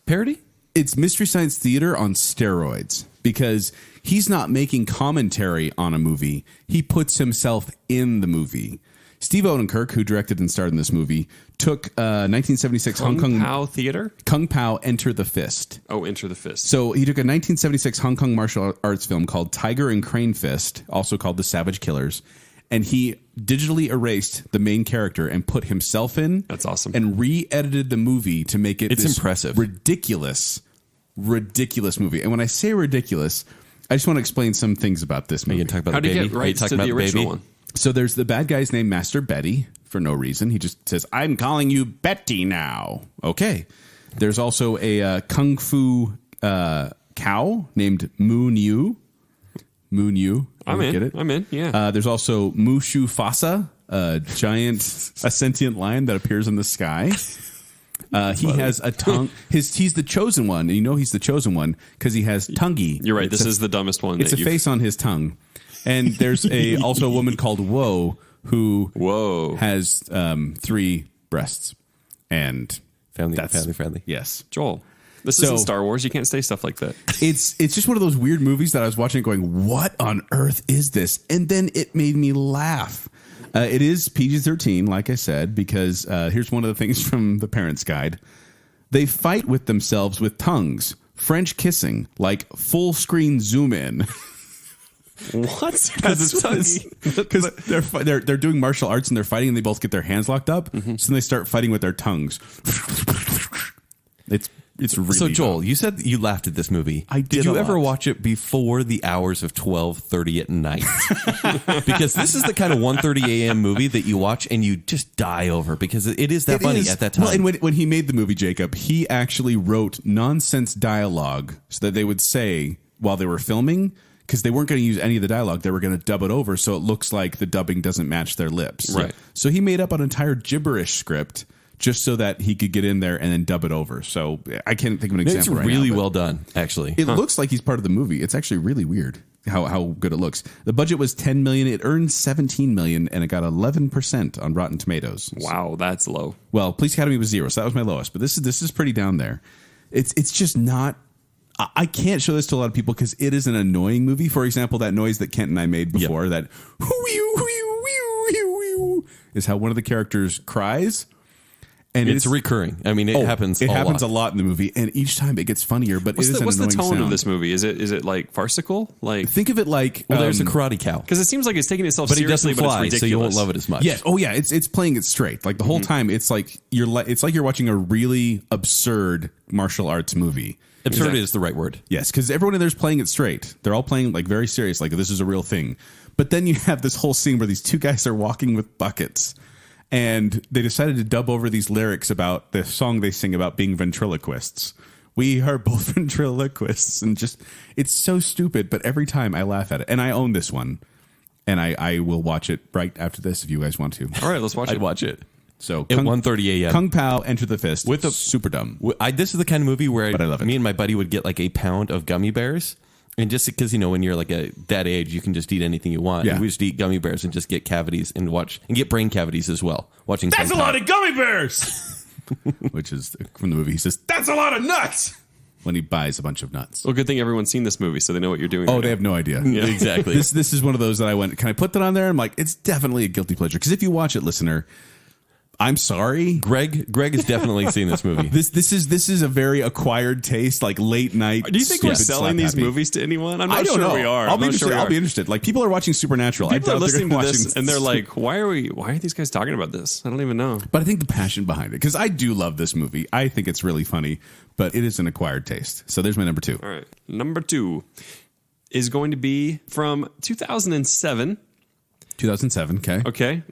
S4: Parody?
S3: it's Mystery Science Theater on steroids, because he's not making commentary on a movie. He puts himself in the movie. Steve Odenkirk, who directed and starred in this movie, took 1976 Hong Kong
S2: Pao Theater?
S3: Kung Pao Enter the Fist.
S2: Oh, Enter the Fist.
S3: So he took a 1976 Hong Kong martial arts film called Tiger and Crane Fist, also called The Savage Killers, and he digitally erased the main character and put himself in.
S2: That's awesome.
S3: And re-edited the movie to make it
S4: It's
S3: this
S4: impressive.
S3: ridiculous movie. And when I say ridiculous, I just want to explain some things about this
S4: Are
S3: movie.
S4: you going to talk about
S2: How
S4: the
S2: do you
S4: baby?
S2: get
S4: Are you
S2: rights
S4: talking
S2: to
S4: about
S2: the
S4: the
S2: original
S4: baby?
S2: one?
S3: So there's the bad guy's named Master Betty for no reason. He just says, I'm calling you Betty now. Okay. There's also a kung fu cow named Moon Yu. Moon Yu.
S2: I'm in.
S3: Get it?
S2: I'm in. Yeah.
S3: There's also Mushu Fasa, a sentient lion that appears in the sky. He has a tongue. He's the chosen one. And you know he's the chosen one because he has tonguey.
S2: You're right. This is the dumbest one.
S3: It's a face on his tongue. And there's also a woman called Woe who has 3 breasts. And
S4: Family
S3: that's
S4: friendly.
S3: Yes.
S2: Joel. This
S3: So-
S2: isn't Star Wars. You can't say stuff like that.
S3: It's just one of those weird movies that I was watching going, what on earth is this? And then it made me laugh. It is PG-13, like I said, because here's one of the things from the Parents Guide. They fight with themselves with tongues. French kissing, like full screen zoom in.
S2: What?
S3: Because they're doing martial arts and they're fighting and they both get their hands locked up. So then they start fighting with their tongues. It's really
S4: So Joel,
S3: dumb.
S4: you said you laughed at this movie.
S3: I did
S4: you
S3: a
S4: ever
S3: lot.
S4: watch it before the hours of 12:30 at night? Because this is the kind of 1:30 a.m. movie that you watch and you just die over because it is that funny at that time.
S3: Well, and when he made the movie, Jacob, he actually wrote nonsense dialogue so that they would say while they were filming, because they weren't going to use any of the dialogue, they were going to dub it over so it looks like the dubbing doesn't match their lips.
S2: Right.
S3: So he made up an entire gibberish script just so that he could get in there and then dub it over. So I can't think of an
S4: it's
S3: example right
S4: really
S3: now, but
S4: well done, actually.
S3: It looks like he's part of the movie. It's actually really weird how good it looks. The budget was $10 million. It earned $17 million, and it got 11% on Rotten Tomatoes.
S2: Wow, that's low.
S3: Well, Police Academy was 0, so that was my lowest. But this is pretty down there. It's just not. I can't show this to a lot of people because it is an annoying movie. For example, that noise that Kent and I made before, that is how one of the characters cries. And
S4: it's recurring. I mean, it happens.
S3: It happens
S4: lot.
S3: a lot in the movie, and each time it gets funnier. But
S2: What's
S3: it is
S2: the
S3: an
S2: tone
S3: annoying
S2: of
S3: sound.
S2: this movie? Is it like farcical? Like,
S3: Think of it like
S4: Well, there's a karate cow,
S2: because it seems like it's taking itself
S4: but he
S2: seriously,
S4: doesn't
S2: but it's
S4: fly,
S2: ridiculous.
S4: so you won't love it as much.
S3: Yes. Oh yeah. It's playing it straight. Like the whole time, it's like you're watching a really absurd martial arts movie.
S4: Absurd is the right word.
S3: Yes, because everyone in there's playing it straight. They're all playing like very serious, like this is a real thing. But then you have this whole scene where these two guys are walking with buckets, and they decided to dub over these lyrics about the song they sing about being ventriloquists. We are both ventriloquists, and just it's so stupid. But every time I laugh at it, and I own this one, and I will watch it right after this if you guys want to.
S2: All right, let's watch
S4: I'd
S2: it.
S4: watch it.
S3: So
S4: At 1:30 a.m.
S3: Kung Pao, Enter the Fist
S4: With a-
S3: super dumb.
S4: This is the kind of movie where
S3: But I love it.
S4: me and my buddy would get like a pound of gummy bears. And just because, when you're like that age, you can just eat anything you want.
S3: Yeah.
S4: And we just eat gummy bears and just get cavities and get brain cavities as well. Watching
S3: That's a
S4: Kung Pao.
S3: lot of gummy bears. Which is from the movie. He says, "That's a lot of nuts." When he buys a bunch of nuts.
S2: Well, good thing everyone's seen this movie, so they know what you're doing.
S3: Oh,
S2: right
S3: they
S2: now.
S3: have no idea.
S4: Exactly.
S3: This is one of those that I went, can I put that on there? I'm like, it's definitely a guilty pleasure. Because if you watch it, listener, I'm sorry.
S4: Greg has definitely seen this movie.
S3: This is a very acquired taste, like late night.
S2: Do you think we're
S3: stupid
S2: selling
S3: slap
S2: these
S3: happy.
S2: movies to anyone? I'm
S3: I
S2: not
S3: don't
S2: sure
S3: know.
S2: we are.
S3: I'll
S2: I'm
S3: be
S2: not
S3: interested.
S2: sure we
S3: I'll
S2: are.
S3: be interested. Like people are watching Supernatural.
S2: People
S3: I
S2: are
S3: doubt they're
S2: listening to
S3: gonna
S2: this
S3: watch
S2: and they're like, why are these guys talking about this? I don't even know.
S3: But I think the passion behind it, because I do love this movie. I think it's really funny, but it is an acquired taste. So there's my number 2.
S2: All right. Number 2 is going to be from 2007.
S3: 2007. Okay.
S2: Okay.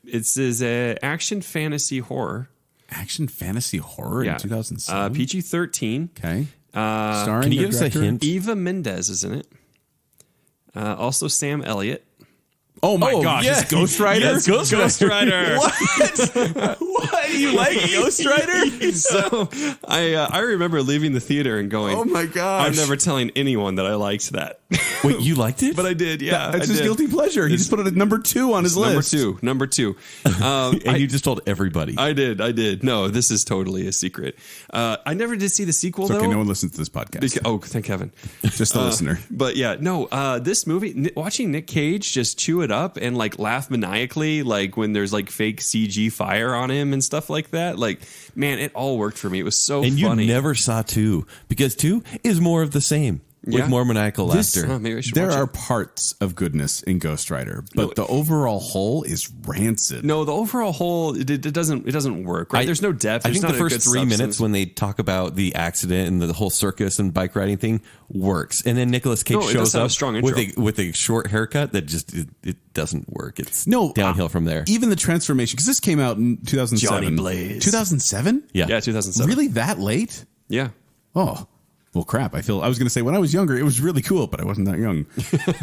S2: It's a action fantasy horror.
S3: Action fantasy horror in 2007.
S2: PG-13.
S3: Okay.
S4: Can
S3: Starring
S4: you
S3: or
S4: give us a
S3: director?
S4: hint?
S2: Eva Mendes is in it. Also Sam Elliott.
S3: Oh my gosh!
S4: yeah.
S3: It's Ghost Rider.
S4: Yes, Ghost
S2: Rider.
S3: What? What? You like Ghost Rider?
S2: So I remember leaving the theater and going,
S3: Oh my gosh!
S2: I'm never telling anyone that I liked that.
S4: Wait, you liked it?
S2: But I did, yeah.
S3: That's
S2: I
S3: his
S2: did.
S3: guilty pleasure. He just put it at number 2 on his list.
S2: Number two.
S4: and you just told everybody.
S2: I did. No, this is totally a secret. I never did see the sequel,
S3: It's
S2: though.
S3: okay. No one listens to this podcast.
S2: Oh, thank heaven.
S3: Just the listener.
S2: But yeah, no, this movie, watching Nick Cage just chew it up and like laugh maniacally, like when there's like fake CG fire on him and stuff like that. Like, man, it all worked for me. It was so
S4: and
S2: funny.
S4: you never saw 2 because 2 is more of the same with
S2: Yeah.
S4: more maniacal laughter.
S2: Oh, maybe I should
S3: There
S2: watch
S3: are
S2: it.
S3: parts of goodness in Ghost Rider, but the overall whole is rancid.
S2: No, the overall whole it doesn't work. Right? There's no depth.
S4: I
S2: There's
S4: think
S2: not
S4: the
S2: a
S4: first
S2: good
S4: 3 minutes
S2: substance.
S4: when they talk about the accident and the whole circus and bike riding thing works, and then Nicolas Cage
S2: No, it does
S4: shows
S2: have a
S4: up
S2: strong
S4: with
S2: intro.
S4: with a short haircut that just it doesn't work. It's
S3: No,
S4: downhill from there.
S3: Even the transformation, because this came out in 2007.
S2: Johnny Blaze.
S3: 2007?
S4: Yeah,
S2: Yeah, 2007.
S3: Really that late?
S2: Yeah.
S3: Oh. Well, crap. I was going to say when I was younger, it was really cool, but I wasn't that young.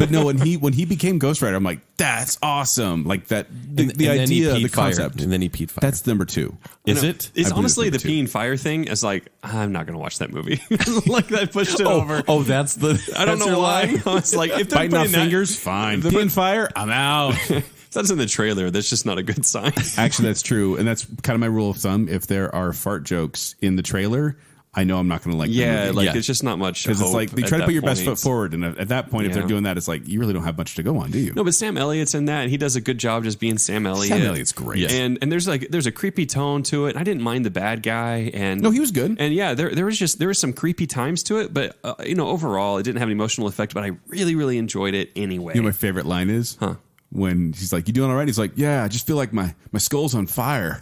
S3: But no, when he became Ghost Rider, I'm like, that's awesome. Like that, the
S4: and then he
S3: idea, the
S4: peed fire,
S3: concept.
S4: and then he peed fire.
S3: That's number 2.
S4: Is
S2: No,
S4: it?
S2: It's
S3: I believe
S2: honestly the
S3: it's number
S2: pee and fire thing. Is like I'm not going to watch that movie. Like that pushed it over.
S4: Oh, that's the.
S2: I don't
S4: that's
S2: know
S4: your
S2: why.
S4: line?
S2: I was like, if they're
S3: Biting off
S2: putting that,
S3: fingers, fine.
S2: they're
S3: Pee
S2: put-
S3: and fire, I'm out.
S2: if that's in the trailer. That's just not a good sign.
S3: Actually, that's true. And that's kind of my rule of thumb. If there are fart jokes in the trailer, I know I'm not going to like the
S2: Yeah,
S3: movie.
S2: like
S4: Yeah.
S2: it's just not much.
S3: Because it's
S2: hope
S3: like they
S2: at
S3: try to
S2: that
S3: put your best
S2: point.
S3: foot forward. And at that point, if they're
S2: Yeah.
S3: doing that, it's like you really don't have much to go on, do you?
S2: No, but Sam Elliott's in that, and he does a good job just being Sam Elliott.
S3: Sam Elliott's great.
S4: Yes.
S2: And there's a creepy tone to it. I didn't mind the bad guy, and
S3: No, he was good.
S2: And yeah, there was some creepy times to it, but overall, it didn't have an emotional effect. But I really enjoyed it anyway.
S3: You know what my favorite line is?
S2: Huh.
S3: When he's like, "You doing all right?" He's like, "Yeah, I just feel like my skull's on fire."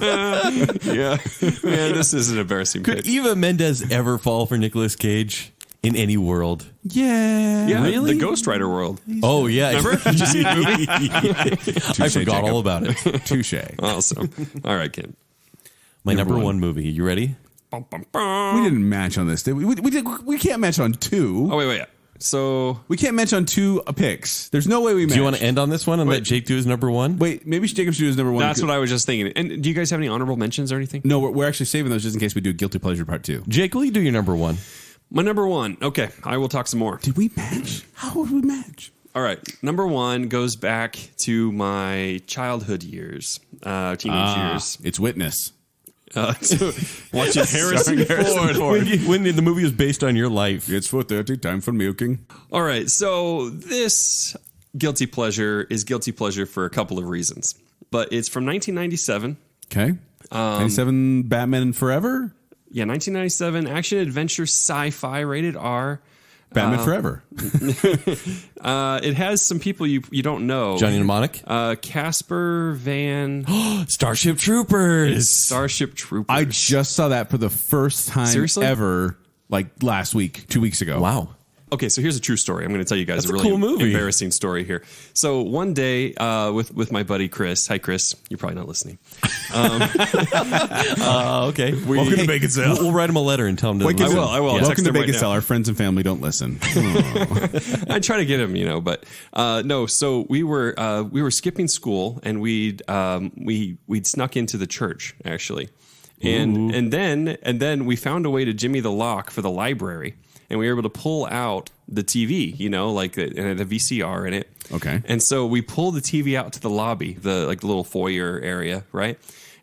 S2: Yeah, man, this is an embarrassing
S4: Could
S2: pick.
S4: Eva Mendes ever fall for Nicolas Cage in any world?
S3: Yeah.
S2: Yeah,
S4: really?
S2: the Ghost Rider world.
S4: Oh yeah,
S2: Remember? Did you see the movie?
S4: I forgot
S3: Jacob.
S4: all about it.
S3: Touche.
S2: Awesome. All right, Ken.
S4: My number
S3: Number
S4: one movie. You ready?
S2: Bum, bum, bum.
S3: We didn't match on this, did we? We can't match on 2.
S2: Oh wait. So
S3: We can't match on 2 picks. There's no way we match.
S4: Do you want to end on this one and let Jake do his number one?
S3: Wait, maybe Jacob should do his number 1.
S2: that's what I was just thinking. And do you guys have any honorable mentions or anything?
S3: No, we're actually saving those just in case we do Guilty Pleasure Part 2.
S4: Jake, will you do your number one?
S2: My number 1. Okay, I will talk some more.
S3: Did we match? How would we match?
S2: All right, number 1 goes back to my childhood years, teenage years.
S3: It's Witness.
S2: So watching Harrison Ford.
S4: When the movie was based on your life.
S3: It's 4:30, time for milking.
S2: All right, so this guilty pleasure is guilty pleasure for a couple of reasons, but it's from 1997.
S3: Okay. 97 Batman Forever?
S2: Yeah, 1997 action adventure sci-fi rated R.
S3: Batman Forever.
S2: It has some people you don't know.
S4: Johnny Mnemonic.
S2: Casper Van
S4: Starship Troopers.
S2: Starship Troopers.
S3: I just saw that for the first time
S2: Seriously?
S3: ever, like last week, 2 weeks ago.
S4: Wow.
S2: Okay, so here's a true story. I'm going to tell you guys
S4: That's
S2: a
S4: a
S2: really
S4: cool movie.
S2: embarrassing story here. So one day with my buddy Chris. Hi, Chris. You're probably not listening.
S4: Okay.
S3: Welcome to Baconsale.
S4: We'll write him a letter and tell him to
S3: Wait,
S4: listen.
S2: I will.
S4: Yeah.
S2: I'll
S3: Welcome
S2: text
S3: to
S2: him right
S3: Baconsale.
S2: now.
S3: Our friends and family don't listen.
S2: I try to get him, but no. So we were skipping school and we'd snuck into the church actually, and then we found a way to jimmy the lock for the library, and we were able to pull out the TV, and the VCR in it.
S3: Okay.
S2: And so we pulled the TV out to the lobby, the little foyer area, right?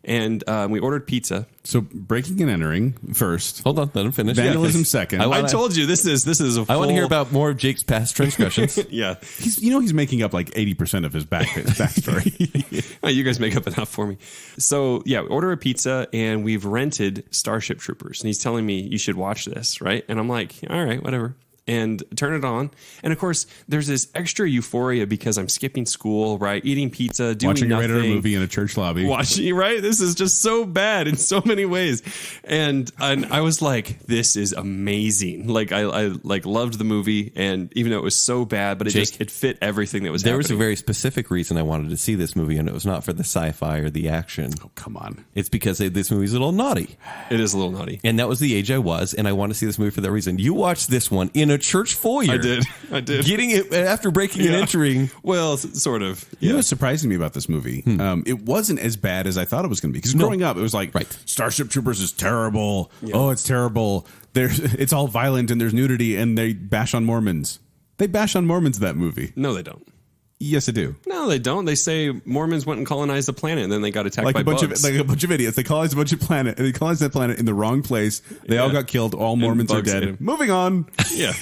S2: And we ordered pizza.
S3: So breaking and entering first.
S4: Hold on, let him finish.
S3: Vandalism second.
S4: I
S2: I
S4: wanna-
S2: told you this is a full,
S4: I want to hear about more of Jake's past transgressions.
S2: yeah.
S3: He's making up like 80% of his backstory.
S2: You guys make up enough for me. So yeah, we order a pizza and we've rented Starship Troopers, and he's telling me you should watch this, right? And I'm like, all right, whatever. And turn it on. And of course, there's this extra euphoria because I'm skipping school, right? Eating pizza, doing
S3: Watching a
S2: nothing.
S3: rated movie in a church lobby.
S2: Watching, right? This is just so bad in so many ways. And I was like, this is amazing. Like I loved the movie, and even though it was so bad, but it fit everything that was
S4: There
S2: happening.
S4: was a very specific reason I wanted to see this movie, and it was not for the sci-fi or the action.
S3: Oh, come on.
S4: It's because this movie's a little naughty.
S2: It is a little naughty.
S4: And that was the age I was, and I want to see this movie for that reason. You watched this one in a church foyer.
S2: I did.
S4: Getting it after breaking and entering.
S2: Well, sort of.
S3: You know
S2: Yeah.
S3: what's surprising me about this movie? It wasn't as bad as I thought it was going to be. Because growing up, it was like,
S4: Right.
S3: Starship Troopers is terrible. Oh, it's terrible. It's all violent and there's nudity and they bash on Mormons. They bash on Mormons in that movie.
S2: No, they don't.
S3: Yes, I do.
S2: No, they don't. They say Mormons went and colonized the planet, and then they got attacked
S3: Like
S2: by
S3: a bunch
S2: bugs.
S3: of idiots. They colonized a bunch of planet. They colonized that planet in the wrong place. They all got killed. All Mormons are
S2: bugs ate
S3: dead.
S2: 'em.
S3: Moving on.
S2: yeah.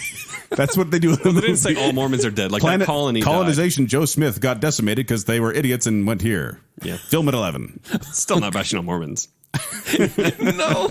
S3: That's what they do.
S2: Well, they didn't say all Mormons are dead. Like that colony died.
S3: colonization. Joe Smith got decimated because they were idiots and went here.
S2: Yeah.
S3: Film at 11.
S2: Still not bashing on Mormons.
S4: No.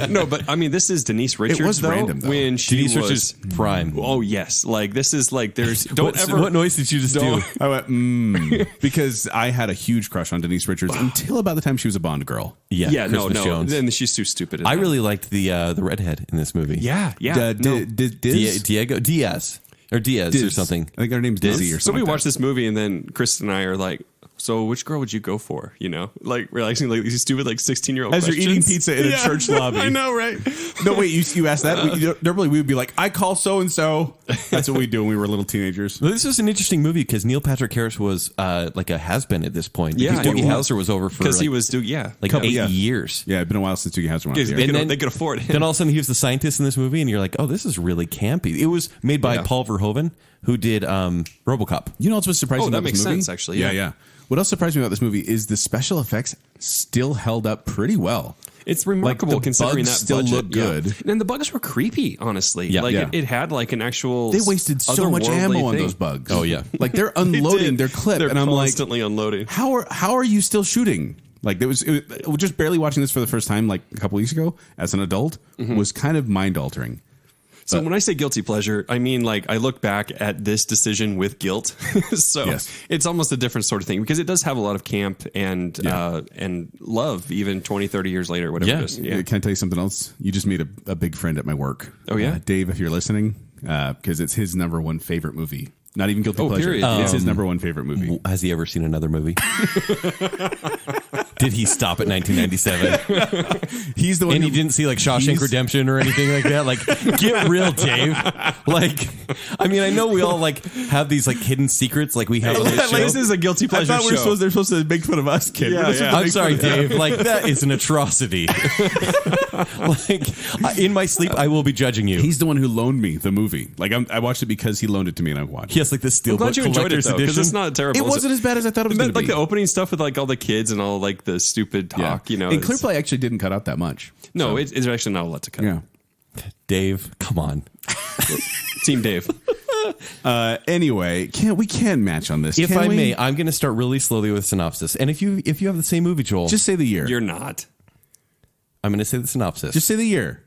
S2: No, but I mean, this is Denise Richards.
S3: was
S2: though,
S3: random, though.
S2: when she
S4: Denise
S2: was.
S4: Richards prime.
S2: Oh yes, like this is like there's
S4: What noise did you just do?
S2: don't-
S3: I went, because I had a huge crush on Denise Richards until about the time she was a Bond girl.
S2: Yeah,
S4: Christmas
S2: no.
S4: Jones.
S2: Then she's too stupid. in
S4: I
S2: that.
S4: really liked the redhead in this movie.
S2: Yeah.
S4: Diego Diaz or Diaz or something.
S3: I think her name's Dizzy or
S2: So
S3: something.
S2: we
S3: like
S2: watched this movie, and then Chris and I are like, "So which girl would you go for?" Like we're asking like these stupid 16-year-old
S3: As you're
S2: questions.
S3: eating pizza in a church lobby.
S2: I know, right?
S3: that. No, wait, you asked that? Normally we would be like, I call so-and-so. That's what we do when we were little teenagers.
S4: Well, this was an interesting movie because Neil Patrick Harris was like a has-been at this point.
S2: Yeah,
S4: because Doogie
S2: he was.
S4: Howser was over for
S2: Because he
S4: like,
S2: was doing
S4: like
S3: Couple-
S4: 8
S3: yeah.
S4: years.
S3: Yeah, it's been a while since Doogie Howser went
S2: Because
S3: up
S2: they,
S3: there.
S2: could- they could afford him.
S4: Then all of a sudden he was the scientist in this movie, and you're like, oh, this is really campy. It was made by
S2: Yeah.
S4: Paul Verhoeven, who did RoboCop.
S3: You know what's surprising
S2: Oh, that
S3: about
S2: makes
S3: this movie?
S2: sense, actually,
S3: Yeah,
S2: yeah.
S3: yeah. What else surprised me about this movie is the special effects still held up pretty well.
S2: It's remarkable
S3: the
S2: considering
S3: bugs
S2: that
S3: still
S2: budget.
S3: look good.
S2: Yeah. And the bugs were creepy, honestly.
S4: Yeah.
S2: Like
S3: Yeah.
S2: It had like an actual.
S3: They wasted so much
S2: otherworldly
S3: ammo on
S2: thing.
S3: those bugs.
S4: Oh, yeah.
S3: Like they're
S2: They
S3: unloading
S2: did.
S3: their clip,
S2: They're
S3: and I'm like,
S2: constantly unloading.
S3: how are you still shooting? Like it was just barely watching this for the first time, like a couple weeks ago, as an adult, was kind of mind altering.
S2: So when I say guilty pleasure, I mean like I look back at this decision with guilt. So
S3: Yes.
S2: it's almost a different sort of thing because it does have a lot of camp and
S3: Yeah.
S2: and love even 20, 30 years later, whatever
S4: Yeah.
S2: it is. Yeah.
S3: Can I tell you something else? You just made a big friend at my work.
S2: Oh, yeah?
S3: Dave, if you're listening, because it's his number one favorite movie. Not even guilty
S2: Oh,
S3: pleasure.
S2: period.
S3: It's his number one favorite movie.
S4: Has he ever seen another movie? Did he stop at 1997?
S3: He's the one.
S4: And he
S3: who-
S4: didn't see like Shawshank
S3: he's-
S4: Redemption or anything like that. Like, get real, Dave. Like, I mean, I know we all like have these like hidden secrts, like we have on this show.
S2: This is a guilty
S3: I
S2: pleasure
S3: thought
S2: show.
S3: they're supposed to make fun of us, kid.
S2: Yeah,
S3: We're just
S2: yeah.
S3: supposed to
S4: I'm
S3: make
S4: sorry,
S3: fun of-
S4: Dave. Like, that is an atrocity. Like, in my sleep, I will be judging you.
S3: He's the one who loaned me the movie. Like I watched it because he loaned it to me and I watched.
S4: He has like this
S2: I'm
S4: steelbook
S2: glad you enjoyed it
S4: collector's
S2: though because
S4: edition.
S2: it's not terrible.
S3: It wasn't as bad as I thought it was going to
S2: like
S3: be.
S2: the opening stuff with like all the kids and all like the stupid talk. You know,
S3: and
S2: it's-
S3: Clearplay actually didn't cut out that much.
S2: No, it's actually not a lot to cut.
S3: Yeah.
S4: Dave, come on.
S2: Team Dave.
S3: Anyway, we can't match on this.
S4: If
S3: can
S4: I
S3: we?
S4: may, I'm going to start really slowly with synopsis. And if you have the same movie, Joel,
S3: Just say the year.
S2: You're not.
S4: I'm going to say the synopsis.
S3: Just say the year.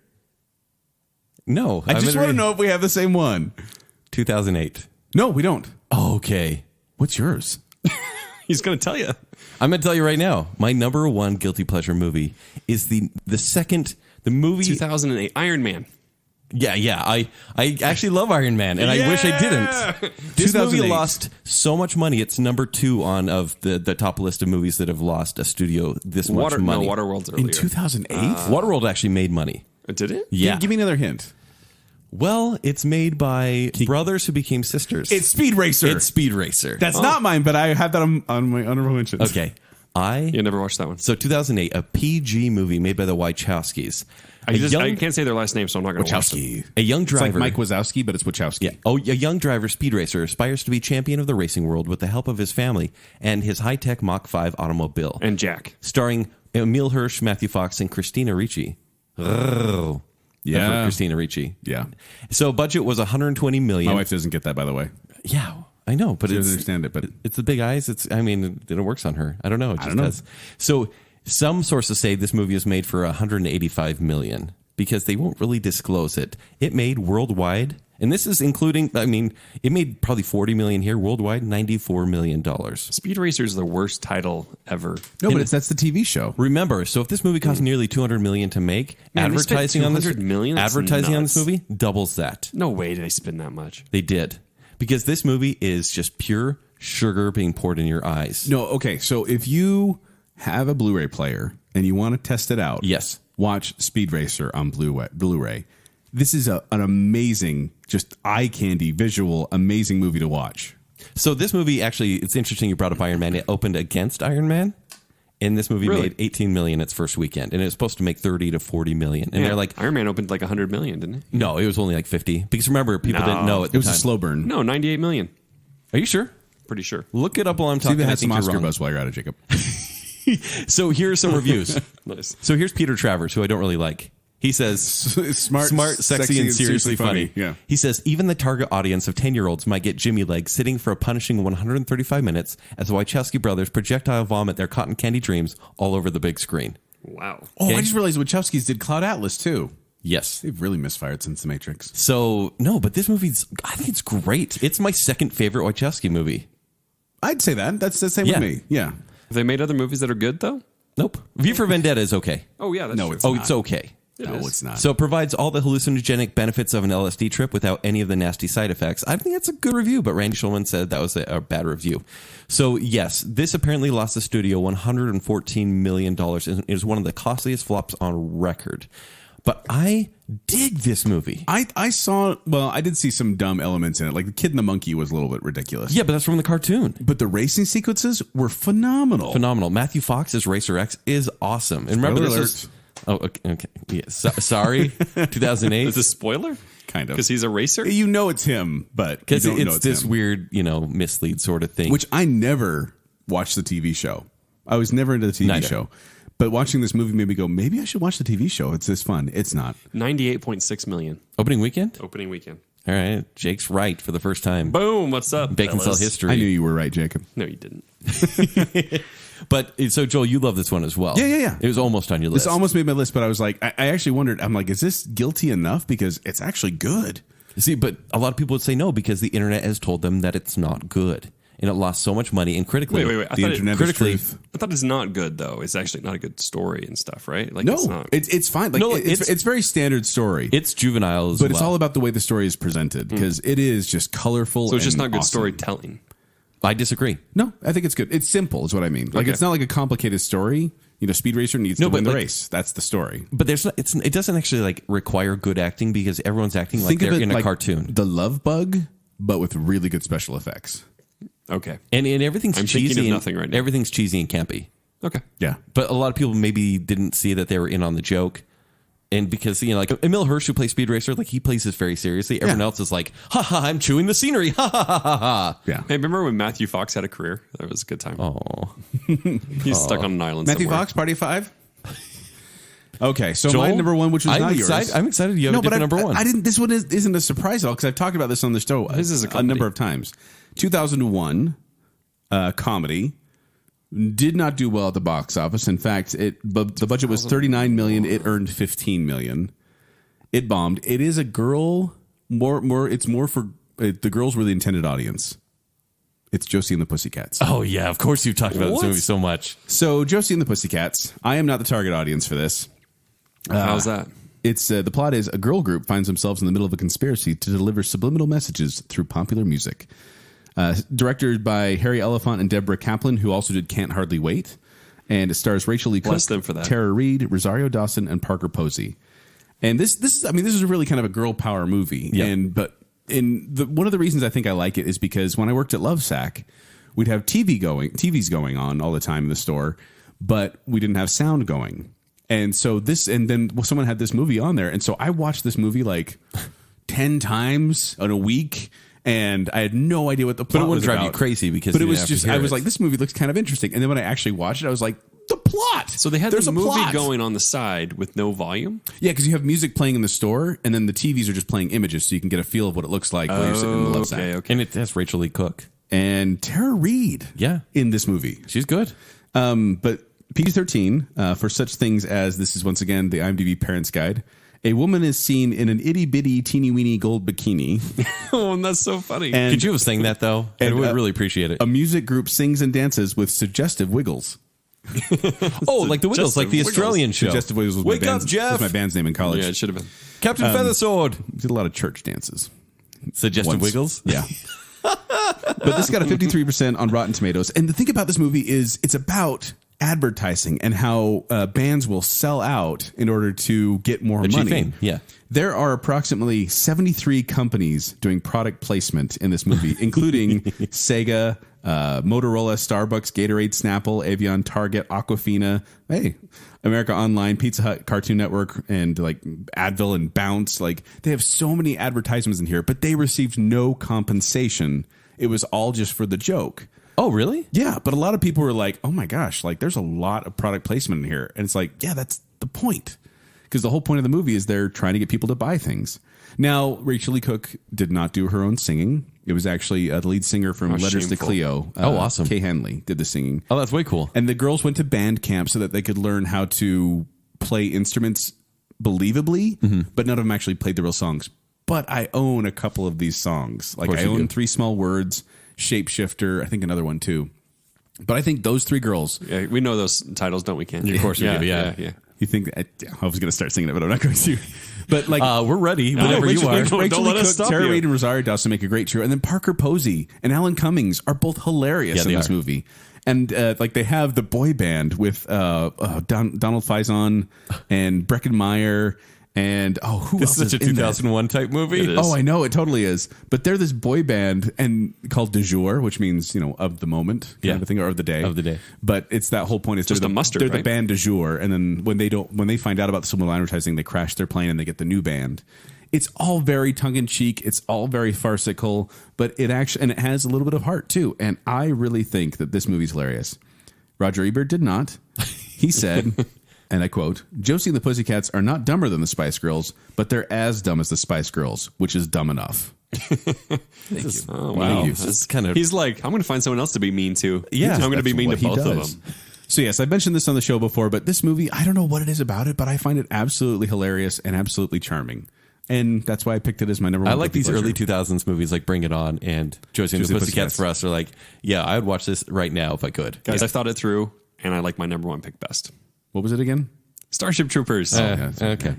S4: No.
S3: I just want to know if we have the same one.
S4: 2008.
S3: No, we don't.
S4: Oh, okay.
S3: What's yours?
S2: He's going to tell you.
S4: I'm going to tell you right now. My number one guilty pleasure movie is the movie
S2: 2008 Iron Man.
S4: Yeah. I actually love Iron Man, and I wish I didn't. This movie
S3: 2008.
S4: lost so much money. It's number 2 on of the top list of movies that have lost a studio this much money.
S2: No, Waterworld's earlier.
S3: In 2008?
S4: Waterworld actually made money.
S2: Did it?
S4: Yeah.
S3: Give me another hint.
S4: Well, it's made by brothers who became sisters.
S3: It's Speed Racer.
S4: It's Speed Racer.
S3: That's not mine, but I have that on my honorable mentions.
S4: Okay.
S2: You never watched that one.
S4: So 2008, a PG movie made by the Wachowskis.
S2: I can't say their last name, so I'm not going to watch them.
S3: Wachowski.
S4: A young
S3: It's like
S4: driver.
S3: Mike Wazowski, but it's Wachowski.
S4: Yeah. Oh, a young driver, Speed Racer, aspires to be champion of the racing world with the help of his family and his high-tech Mach 5 automobile.
S2: And Jack.
S4: Starring Emile Hirsch, Matthew Fox, and Christina Ricci. Oh,
S3: Yeah.
S4: Christina Ricci.
S3: Yeah.
S4: So budget was $120 million.
S3: My wife doesn't get that, by the way.
S4: Yeah, I know, but
S3: She
S4: it's
S3: doesn't understand it, but
S4: it's the big eyes. It works on her. I don't know. It just
S3: don't know.
S4: does. So some sources say this movie was made for $185 million because they won't really disclose it. It made worldwide, and this is including. It made probably $40 million here worldwide, $94 million.
S2: Speed Racer is the worst title ever.
S3: no, but that's the TV show.
S4: Remember, so if this movie cost nearly $200 million to make,
S2: Man, they spent
S4: advertising on this
S2: $200 million? That's
S4: advertising on this
S2: nuts.
S4: movie doubles that.
S2: No way did I spend that much.
S4: They did. Because this movie is just pure sugar being poured in your eyes.
S3: No, okay. So if you have a Blu-ray player and you want to test it out,
S4: Yes.
S3: watch Speed Racer on Blu-ray. This is an amazing, just eye candy, visual, amazing movie to watch.
S4: So this movie, actually, it's interesting you brought up Iron Man. It opened against Iron Man. And this movie
S2: Really?
S4: made $18 million its first weekend. And it was supposed to make $30 to $40 million. And
S2: Yeah,
S4: they're like,
S2: Iron Man opened like $100 million, didn't it?
S4: no, it was only like 50. Because remember, people
S2: No.
S4: didn't know at
S3: It
S4: the
S3: was
S4: time.
S3: a slow burn.
S2: No, $98 million.
S4: Are you sure?
S2: Pretty sure.
S4: Look it up while I'm
S3: See
S4: talking.
S3: if it
S4: I
S3: has
S4: think
S3: some
S4: you're
S3: Oscar
S4: wrong.
S3: buzz while you're at it, Jacob.
S4: So here's some reviews.
S2: Nice.
S4: So here's Peter Travers, who I don't really like. He says,
S3: Smart,
S4: sexy, and seriously funny.
S3: Yeah.
S4: He says, even the target audience of 10-year-olds might get Jimmy legs sitting for a punishing 135 minutes as the Wachowski brothers projectile vomit their cotton candy dreams all over the big screen.
S2: Wow.
S3: Oh,
S4: Okay.
S3: I just realized Wachowskis did Cloud Atlas, too.
S4: Yes.
S3: They've really misfired since The Matrix.
S4: So, no, but this movie's, I think it's great. It's my second favorite Wachowski movie.
S3: I'd say that. That's the same
S4: Yeah.
S3: with me. Yeah.
S2: Have they made other movies that are good, though?
S4: Nope. V for Vendetta is okay.
S2: Oh, yeah. That's
S3: No,
S2: true.
S3: it's
S4: Oh,
S3: not.
S4: it's okay.
S3: No,
S2: is.
S3: it's not.
S4: So it provides all the hallucinogenic benefits of an LSD trip without any of the nasty side effects. I think that's a good review, but Randy Schulman said that was a bad review. So yes, this apparently lost the studio $114 million. It was one of the costliest flops on record. But I dig this movie.
S3: I saw, I did see some dumb elements in it. Like the kid and the monkey was a little bit ridiculous.
S4: Yeah, but that's from the cartoon.
S3: But the racing sequences were phenomenal.
S4: Phenomenal. Matthew Fox's Racer X is awesome. And remember,
S3: Spoiler
S4: this is... Oh, okay. Yeah, sorry. 2008.
S2: Is this a spoiler?
S3: Kind of.
S2: Because he's a racer?
S3: You know it's him, but you
S4: Because
S3: don't know
S4: it's this
S3: him.
S4: weird, mislead sort of thing.
S3: Which I never watched the TV show. I was never into the TV
S4: Neither.
S3: show. But watching this movie made me go, maybe I should watch the TV show. It's this fun. It's not.
S2: 98.6 million
S4: Opening weekend?
S2: opening weekend.
S4: All right. Jake's right for the first time.
S2: Boom. What's up?
S4: Baconsale
S2: fellas?
S4: history.
S3: I knew you were right, Jacob.
S2: No, you didn't.
S4: But so, Joel, you love this one as well.
S3: Yeah.
S4: It was almost on your list.
S3: This almost made my list, but I was like, I actually wondered, I'm like, is this guilty enough? Because it's actually good.
S4: See, but a lot of people would say no because the internet has told them that it's not good. And it lost so much money. And critically,
S2: Wait.
S3: The internet is
S4: critically,
S3: truth.
S2: I thought it's not good, though. It's actually not a good story and stuff, right? Like,
S3: No,
S2: it's not.
S3: it's fine. Like
S4: No,
S3: it's very standard story.
S4: it's juvenile as
S3: but
S4: well.
S3: it's all about the way the story is presented because it is just colorful.
S2: So it's just
S3: and
S2: not good
S3: awesome.
S2: storytelling.
S4: I disagree.
S3: No, I think it's good. It's simple, is what I mean. Like
S2: Okay.
S3: it's not like a complicated story. Speed Racer needs to
S4: but
S3: win the
S4: like-
S3: race. That's the story.
S4: But it doesn't actually like require good acting because everyone's acting like they're in a cartoon.
S3: The Love Bug, but with really good special effects.
S2: Okay.
S4: And everything's
S2: I'm
S4: cheesy.
S2: thinking of
S4: and
S2: nothing right now.
S4: Everything's cheesy and campy.
S2: Okay.
S3: Yeah.
S4: But a lot of people maybe didn't see that they were in on the joke. And because, like Emile Hirsch, who plays Speed Racer, like he plays this very seriously. Everyone else is like, ha ha, I'm chewing the scenery. Ha ha ha ha ha.
S3: Yeah.
S2: Hey, remember when Matthew Fox had a career? That was a good time.
S4: Oh.
S2: He's stuck on an island
S3: Matthew
S2: somewhere.
S3: Fox, Party of Five. Okay, so
S4: Joel,
S3: my number one, which was
S4: I'm
S3: not
S4: excited,
S3: yours.
S4: I'm excited you have a different number one.
S3: I didn't. This one isn't a surprise at all because I've talked about this on the show
S2: This is a
S3: a
S2: comedy.
S3: number of times. 2001 comedy did not do well at the box office. In fact, the budget was $39 million. It earned $15 million. It bombed. It is a girl more. It's more for the girls were the intended audience. It's Josie and the Pussycats.
S4: Oh yeah, of course you've talked about this movie so much.
S3: So Josie and the Pussycats. I am not the target audience for this.
S2: How's that?
S3: It's the plot is a girl group finds themselves in the middle of a conspiracy to deliver subliminal messages through popular music. Directed by Harry Elephant and Deborah Kaplan, who also did Can't Hardly Wait, and it stars Rachel Lee Cook,
S2: Bless them for that.
S3: Tara Reid, Rosario Dawson, and Parker Posey. And this is really kind of a girl power movie.
S4: Yeah.
S3: One of the reasons I think I like it is because when I worked at Lovesac, we'd have TVs going on all the time in the store, but we didn't have sound going. And so then someone had this movie on there. And so I watched this movie like 10 times in a week. And I had no idea what the plot was about.
S4: But it wouldn't drive you crazy because
S3: But
S4: you
S3: it was
S4: didn't have to
S3: just,
S4: hear
S3: I was
S4: it.
S3: like, this movie looks kind of interesting. And then when I actually watched it, I was like, the plot.
S2: So they had
S3: There's
S2: the
S3: a
S2: movie
S3: plot.
S2: going on the side with no volume?
S3: Yeah, because you have music playing in the store, and then the TVs are just playing images, so you can get a feel of what it looks like while you're sitting in the Lovesac.
S2: Okay.
S4: And it has Rachel Lee Cook.
S3: And Tara Reid,
S4: Yeah.
S3: in this movie.
S4: She's good.
S3: But PG-13 for such things as, this is once again the IMDb Parents Guide. A woman is seen in an itty bitty teeny weeny gold bikini.
S2: Oh, and that's so funny.
S3: And
S4: Could you have sang that though? I
S3: and,
S4: would really appreciate it.
S3: a music group sings and dances with suggestive wiggles.
S4: Oh, like the Wiggles, like the
S2: Wiggles.
S4: Australian show.
S3: Suggestive Wiggles was
S4: Wake
S3: my
S4: up,
S3: band's,
S4: Jeff.
S3: was my band's name in college.
S2: Yeah, it should have been.
S4: Captain Feathersword.
S3: Did a lot of church dances.
S4: Suggestive
S3: Once.
S4: Wiggles.
S3: Yeah. But this got a 53% on Rotten Tomatoes. And the thing about this movie is it's about advertising and how bands will sell out in order to get more
S4: Achieve
S3: money.
S4: fame, yeah.
S3: There are approximately 73 companies doing product placement in this movie, including Sega, Motorola, Starbucks, Gatorade, Snapple, Avion, Target, Aquafina, America Online, Pizza Hut, Cartoon Network, and like Advil and Bounce. Like they have so many advertisements in here, but they received no compensation. It was all just for the joke.
S4: Oh, really?
S3: Yeah, but a lot of people were like, "Oh my gosh, like there's a lot of product placement in here." And it's like, "Yeah, that's the point." Because the whole point of the movie is they're trying to get people to buy things. Now, Rachel Lee Cook did not do her own singing. It was actually the lead singer from Letters
S2: shameful.
S3: to Cleo.
S4: Awesome.
S3: Kay Hanley did the singing.
S4: Oh, that's way cool.
S3: And the girls went to band camp so that they could learn how to play instruments believably, but none of them actually played the real songs. But I own a couple of these songs. Like
S4: course
S3: I
S4: you
S3: own
S4: do.
S3: 3 Small Words, Shapeshifter, I think another one too. But I think those 3 girls,
S2: Yeah, we know those titles, don't we, Ken?
S4: Of course we do, yeah.
S3: you think I was going to start singing it, but I'm not going to. But like
S4: We're ready whenever
S3: Rachel,
S4: you are.
S3: Rachel
S2: Don't
S3: Lee
S2: let us
S3: Cook,
S2: stop
S3: Tara
S2: you.
S3: Reid, and Rosario Dawson make a great trio, and then Parker Posey and Alan Cummings are both hilarious
S4: Yeah,
S3: in
S4: they
S3: this
S4: are.
S3: movie. And like they have the boy band with Donald Faison and Breckin Meyer and who
S4: This
S3: else
S4: is such a
S3: in that?
S4: 2001 type movie.
S2: It is.
S3: Oh, I know it totally is. But they're this boy band and called du jour, which means of the moment, kind of a thing, or of the day.
S4: Of the day.
S3: But it's that whole point. Is
S2: Just
S3: they're
S2: a mustard,
S3: They're the
S2: right?
S3: band du jour, and then when they find out about the subliminal advertising, they crash their plane and they get the new band. It's all very tongue in cheek. It's all very farcical, but it has a little bit of heart too. And I really think that this movie's hilarious. Roger Ebert did not. He said. And I quote, "Josie and the Pussycats are not dumber than the Spice Girls, but they're as dumb as the Spice Girls, which is dumb enough."
S2: Oh, wow.
S3: you.
S4: This is kind of.
S2: He's like, I'm going to find someone else to be mean to.
S4: Yeah.
S2: I'm going to be
S3: That's
S2: mean to
S3: what he
S2: both of
S3: does.
S2: them.
S3: So yes, I've mentioned this on the show before, but this movie, I don't know what it is about it, but I find it absolutely hilarious and absolutely charming. And that's why I picked it as my number one.
S4: I like
S3: guilty
S4: these early
S3: pleasure.
S4: 2000s movies like Bring It On and Josie and the Pussycats for us are like, yeah, I would watch this right now if I could.
S2: Guys, I thought it through, and I like my number one pick best.
S3: What was it again?
S2: Starship Troopers.
S4: Okay.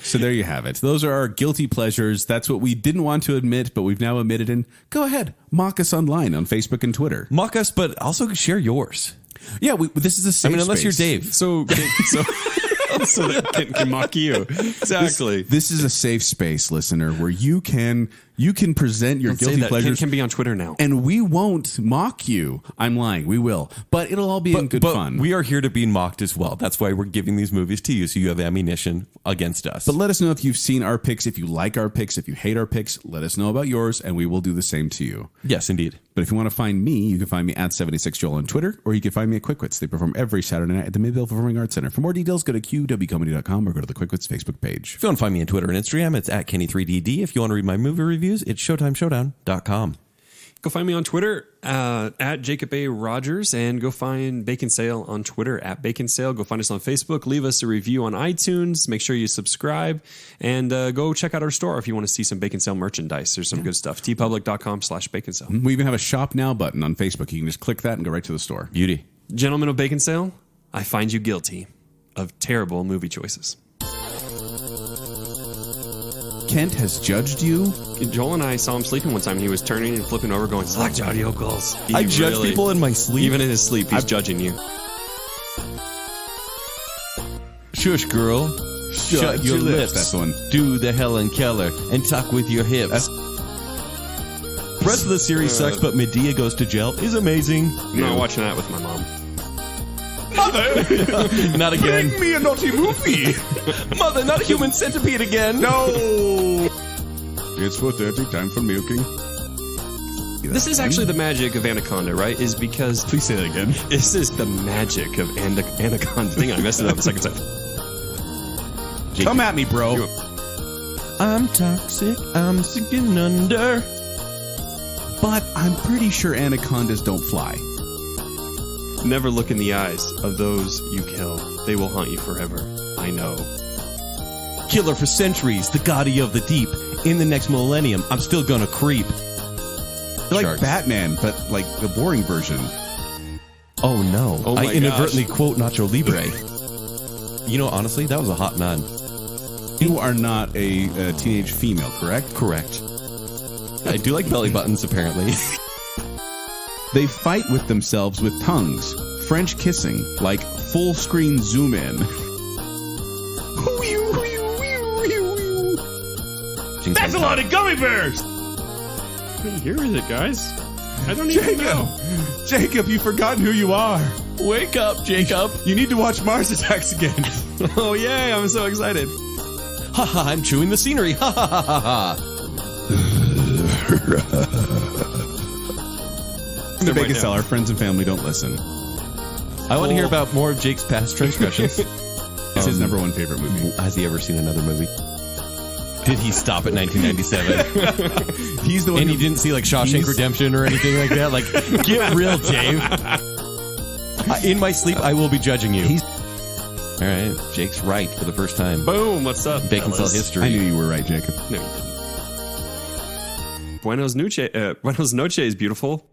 S3: So there you have it. Those are our guilty pleasures. That's what we didn't want to admit, but we've now admitted. And go ahead, mock us online on Facebook and Twitter.
S4: Mock us, but also share yours.
S3: Yeah, this is a safe
S4: Unless you're
S3: space.
S4: Dave.
S2: So that Ken can mock you. Exactly.
S3: This is a safe space, listener, where you can You can present your
S2: Don't say
S3: guilty
S2: that.
S3: pleasures.
S2: Can be on Twitter now.
S3: And we won't mock you. I'm lying. We will. But it'll all be in good fun.
S4: We are here to be mocked as well. That's why we're giving these movies to you, so you have ammunition against us.
S3: But let us know if you've seen our picks, if you like our picks, if you hate our picks. Let us know about yours, and we will do the same to you.
S4: Yes, indeed.
S3: But if you want to find me, you can find me at 76Joel on Twitter, or you can find me at Quick Wits. They perform every Saturday night at the Midvale Performing Arts Center. For more details, go to qwcomedy.com or go to the Quick Wits Facebook page.
S4: If you want to find me on Twitter and Instagram, it's at Kenny3DD. If you want to read my movie reviews, it's ShowtimeShowdown.com.
S2: Go find me on Twitter at Jacob A. Rogers, and go find Baconsale on Twitter at Baconsale. Go find us on Facebook. Leave us a review on iTunes. Make sure you subscribe, and go check out our store if you want to see some Baconsale merchandise. There's some good stuff. tpublic.com/Baconsale.
S3: We even have a Shop Now button on Facebook. You can just click that and go right to the store.
S4: Beauty.
S2: Gentlemen of Baconsale, I find you guilty of terrible movie choices.
S3: Kent has judged you.
S2: Joel and I saw him sleeping one time, and he was turning and flipping over going, select audio goals.
S4: I judge people in my sleep.
S2: Even in his sleep, he's judging you.
S4: Shush, girl. Shut your lips.
S3: That's the one.
S4: Do the Helen Keller and talk with your hips. The rest of the series sucks, but Medea Goes to Jail is amazing.
S2: I'm not watching that with my mom.
S3: Mother!
S4: Not again.
S3: Bring me a naughty movie!
S4: Mother, not Human Centipede again.
S3: No! It's 4:30, time for milking.
S2: This is actually the magic of Anaconda, right? Is because...
S3: Please say that again.
S2: This is the magic of Anaconda. Thing. I messed it up a second time.
S3: Come at me, bro.
S4: I'm toxic. I'm sinking under.
S3: But I'm pretty sure anacondas don't fly.
S2: Never look in the eyes of those you kill. They will haunt you forever. I know.
S4: Killer for centuries, the goddie of the deep. In the next millennium, I'm still gonna creep.
S3: They're like
S4: Sharks.
S3: Batman, but like the boring version.
S4: Oh no.
S2: Oh
S4: I
S2: my
S4: inadvertently
S2: gosh.
S4: quote Nacho Libre. You know, honestly, that was a hot nun.
S3: You are not a teenage female, correct?
S4: Correct. I do like belly buttons, apparently.
S3: They fight with themselves with tongues. French kissing, like full screen zoom in.
S4: That's a lot of gummy bears!
S2: Here is it, guys. I don't even know.
S3: Jacob, you've forgotten who you are.
S4: Wake up, Jacob!
S3: You need to watch Mars Attacks again.
S2: Oh, yay. I'm so excited.
S4: Ha ha, I'm chewing the scenery. Ha ha ha ha ha.
S3: The Baconsale, our friends and family don't listen.
S4: I want to hear about more of Jake's past transgressions.
S3: It's his number one favorite movie.
S4: Has he ever seen another movie? Did he stop at 1997?
S3: He's the one
S4: And
S3: who
S4: he didn't see like Shawshank Redemption or anything like that? Like, get real, Dave. In my sleep, I will be judging you. All right, Jake's right for the first time.
S2: Boom. What's up,
S4: Baconsale
S2: fellas?
S4: history.
S3: I knew you were right, Jacob.
S2: No, you didn't. Buenos noches, beautiful.